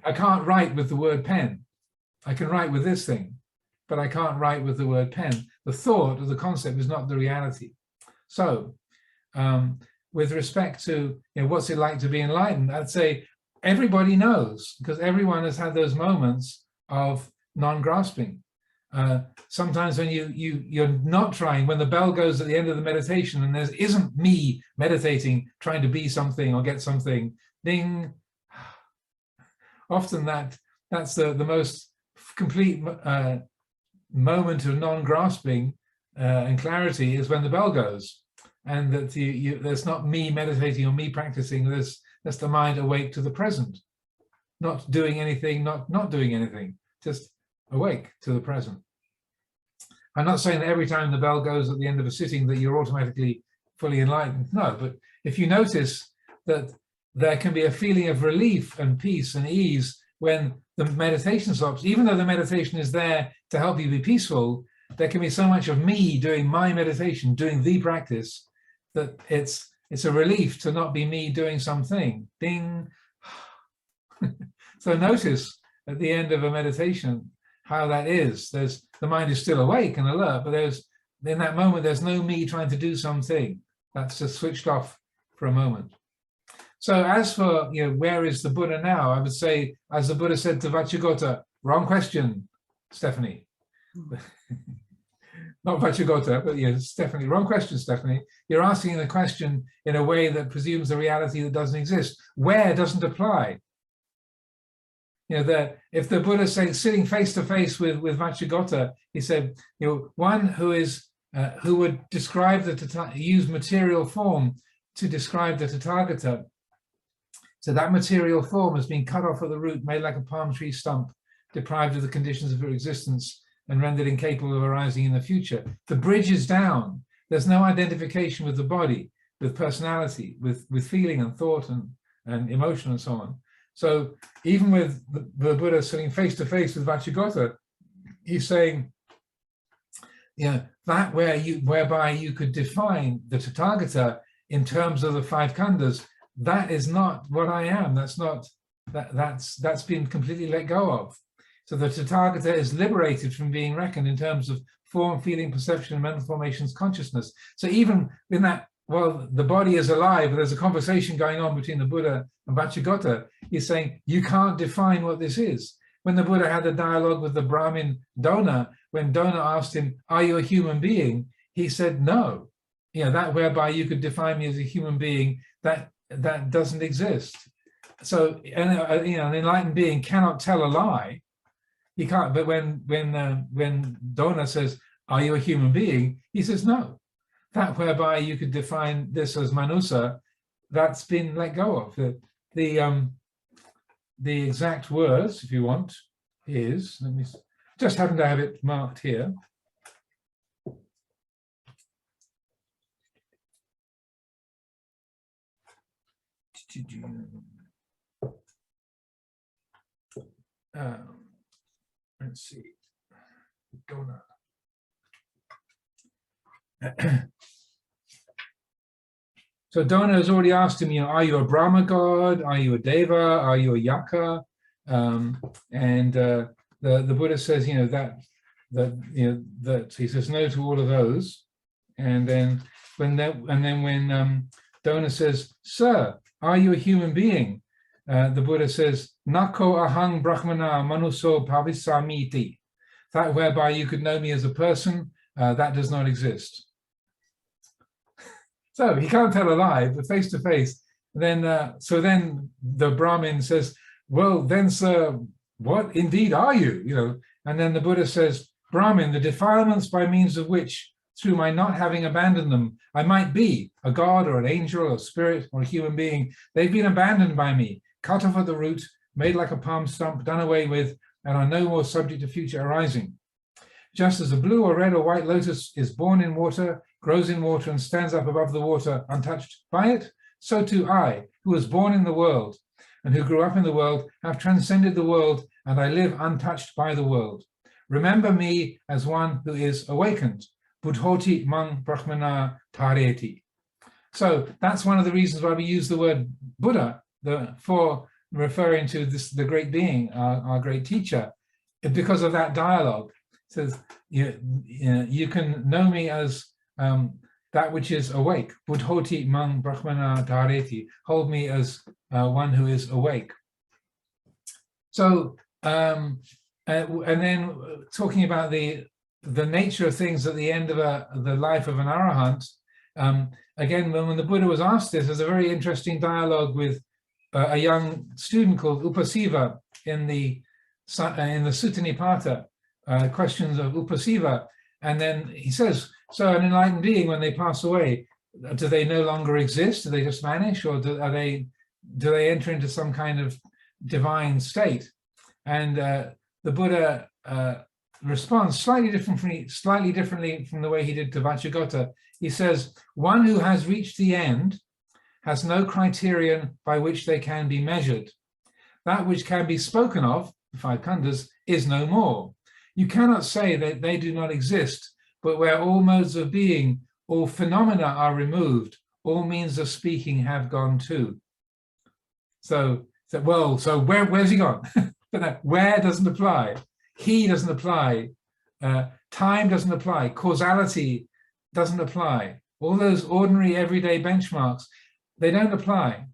I can't write with the word pen. I can write with this thing, but I can't write with the word pen. The thought or the concept is not the reality. So with respect to what's it like to be enlightened, I'd say everybody knows, because everyone has had those moments of non-grasping. Sometimes when you're not trying, when the bell goes at the end of the meditation and there isn't me meditating, trying to be something or get something, ding. Often that's the most complete moment of non-grasping and clarity is when the bell goes, and that there's not me meditating or me practicing. That's the mind awake to the present, not doing anything, not doing anything, just awake to the present. I'm not saying that every time the bell goes at the end of a sitting that you're automatically fully enlightened. No, but if you notice that there can be a feeling of relief and peace and ease when the meditation stops, even though the meditation is there to help you be peaceful, there can be so much of me doing my meditation, doing the practice, that it's a relief to not be me doing something. Ding. So notice at the end of a meditation how that is. The mind is still awake and alert, but in that moment there's no me trying to do something. That's just switched off for a moment. So as for where is the Buddha now, I would say, as the Buddha said to Vacchagotta, wrong question, Stephanie. Not Vacchagotta, but Stephanie, wrong question, Stephanie. You're asking the question in a way that presumes a reality that doesn't exist. Where doesn't apply. If the Buddha said sitting face to face with Vacchagotta, he said, one who would describe use material form to describe the Tathagata. So that material form has been cut off at the root, made like a palm tree stump, deprived of the conditions of her existence and rendered incapable of arising in the future. The bridge is down. There's no identification with the body, with personality, with feeling and thought and emotion and so on. So even with the Buddha sitting face to face with Vacchagotta, he's saying, that whereby you could define the Tathagata in terms of the five khandhas, that is not what I am. That's been completely let go of. So the Tathagata is liberated from being reckoned in terms of form, feeling, perception, and mental formations, consciousness. So even in that, while the body is alive, there's a conversation going on between the Buddha and Vacchagotta. He's saying, you can't define what this is. When the Buddha had the dialogue with the Brahmin Dona, when Dona asked him, are you a human being? He said, no. That whereby you could define me as a human being, that doesn't exist. So, an enlightened being cannot tell a lie. He can't. But when Dona says, "Are you a human being?" he says, "No." That whereby you could define this as manusa, that's been let go of. The exact words, if you want, is, let me just happen to have it marked here. Let's see. Dona. So Dona has already asked him, are you a Brahma god? Are you a Deva? Are you a Yaka? The Buddha says, that he says no to all of those. And then when Dona says, sir, are you a human being? The Buddha says, Nako ahang brahmana manuso pavisamiti. That whereby you could know me as a person, that does not exist. So he can't tell a lie, but face to face. Then, so then the Brahmin says, well, then, sir, what indeed are you? And then the Buddha says, Brahmin, the defilements by means of which, through my not having abandoned them, I might be a god or an angel or a spirit or a human being. They've been abandoned by me, cut off at the root, made like a palm stump, done away with, and are no more subject to future arising. Just as a blue or red or white lotus is born in water, grows in water, and stands up above the water untouched by it, so too I, who was born in the world and who grew up in the world, have transcended the world, and I live untouched by the world. Remember me as one who is awakened. Buddhoti mang brahmana tareti. So that's one of the reasons why we use the word Buddha for referring to the great being, our great teacher, because of that dialogue. It says, you can know me as that which is awake. Buddhoti mang brahmana dhareti. Hold me as one who is awake. So, and then talking about the nature of things at the end of the life of an arahant. Again, when the Buddha was asked this, there's a very interesting dialogue with a young student called Upasiva in the Sutta Nipata, questions of Upasiva. And then he says, so an enlightened being, when they pass away, do they no longer exist? Do they just vanish? Or do they enter into some kind of divine state? And the Buddha responds slightly differently from the way he did to Vacchagotta. He says, one who has reached the end has no criterion by which they can be measured. That which can be spoken of, the five khandhas, is no more. You cannot say that they do not exist, but where all modes of being, all phenomena are removed, all means of speaking have gone too. So where's he gone? Where doesn't apply. He doesn't apply. Time doesn't apply. Causality doesn't apply. All those ordinary everyday benchmarks, they don't apply.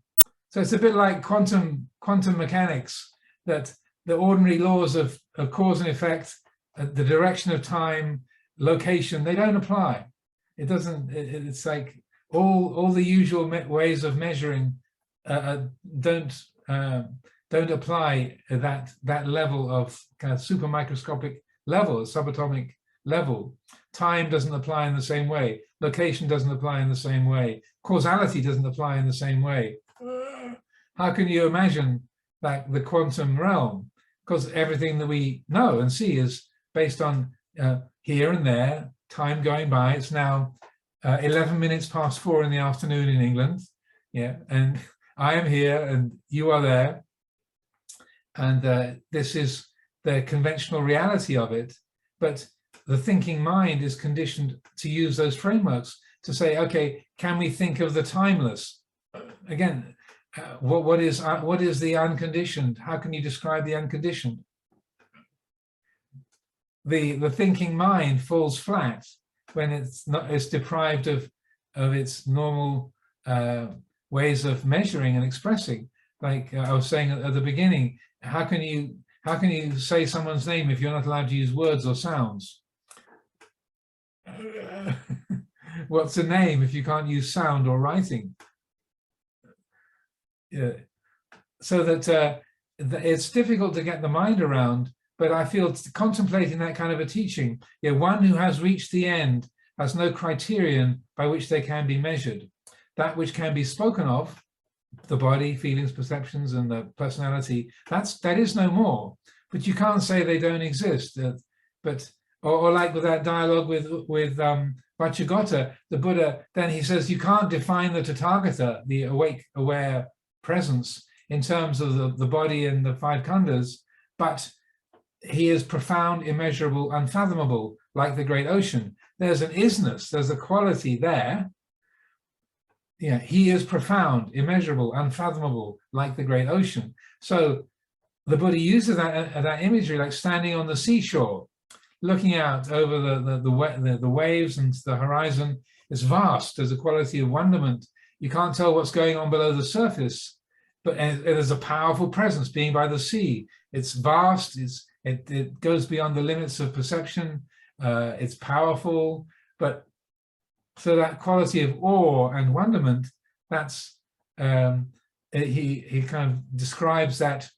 So it's a bit like quantum mechanics, that the ordinary laws of cause and effect, the direction of time, location, they don't apply. It doesn't. It's like all the usual ways of measuring don't apply at that level of kind of super microscopic level, subatomic level. Time doesn't apply in the same way. Location doesn't apply in the same way. Causality doesn't apply in the same way. How can you imagine like the quantum realm? Because everything that we know and see is based on here and there, time going by. It's now 11 minutes past 4 in the afternoon in England. Yeah, and I am here and you are there. And this is the conventional reality of it. But the thinking mind is conditioned to use those frameworks to say, okay, can we think of the timeless? Again, what is the unconditioned? How can you describe the unconditioned? The thinking mind falls flat when it's deprived of its normal ways of measuring and expressing. Like I was saying at the beginning, how can you say someone's name if you're not allowed to use words or sounds? What's a name if you can't use sound or writing? Yeah. So that it's difficult to get the mind around, but I feel contemplating that kind of a teaching, one who has reached the end has no criterion by which they can be measured. That which can be spoken of, the body, feelings, perceptions, and the personality, that is no more. But you can't say they don't exist. Or like with that dialogue with Vacchagotta, the Buddha, then he says you can't define the Tathagata, the awake, aware presence, in terms of the body and the five khandhas, but he is profound, immeasurable, unfathomable, like the great ocean. There's an isness, there's a quality there. Yeah, he is profound, immeasurable, unfathomable, like the great ocean. So the Buddha uses that imagery, like standing on the seashore, looking out over the waves and the horizon. It's vast. There's a quality of wonderment. You can't tell what's going on below the surface, but there's a powerful presence being by the sea. It's vast. It goes beyond the limits of perception. It's powerful, but so that quality of awe and wonderment, that's he kind of describes that,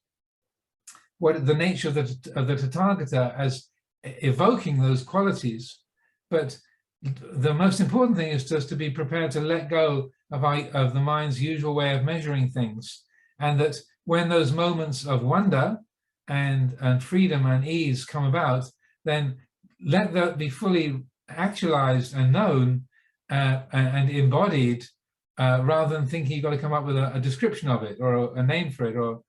what the nature of the Tathagata as evoking those qualities. But the most important thing is just to be prepared to let go of the mind's usual way of measuring things, and that when those moments of wonder and freedom and ease come about, then let that be fully actualized and known and embodied rather than thinking you've got to come up with a description of it or a name for it, or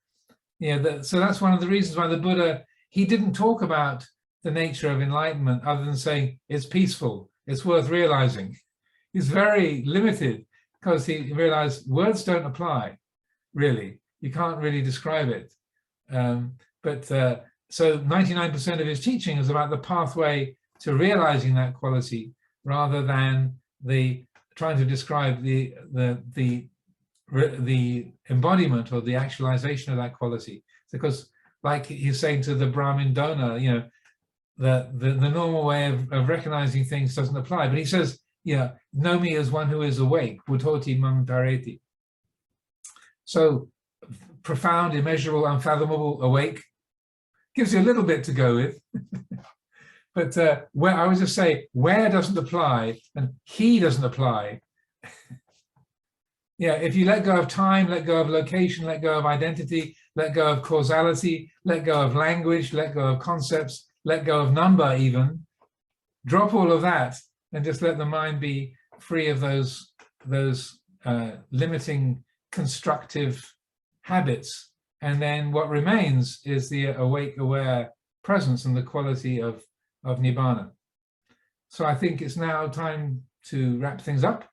so that's one of the reasons why the Buddha, he didn't talk about the nature of enlightenment other than saying it's peaceful, it's worth realizing. He's very limited because he realized words don't apply, really. You can't really describe it. So 99% of his teaching is about the pathway to realizing that quality, rather than trying to describe the embodiment or the actualization of that quality. Because, like he's saying to the Brahmin donor, the normal way of recognizing things doesn't apply. But he says, know me as one who is awake, buddhoti mam dhareti. So profound, immeasurable, unfathomable, awake, gives you a little bit to go with. But where I would just say, where doesn't apply and he doesn't apply. If you let go of time, let go of location, let go of identity, let go of causality, let go of language, let go of concepts, let go of number even, drop all of that and just let the mind be free of those limiting constructive habits. And then what remains is the awake, aware presence and the quality of Nibbana. So I think it's now time to wrap things up.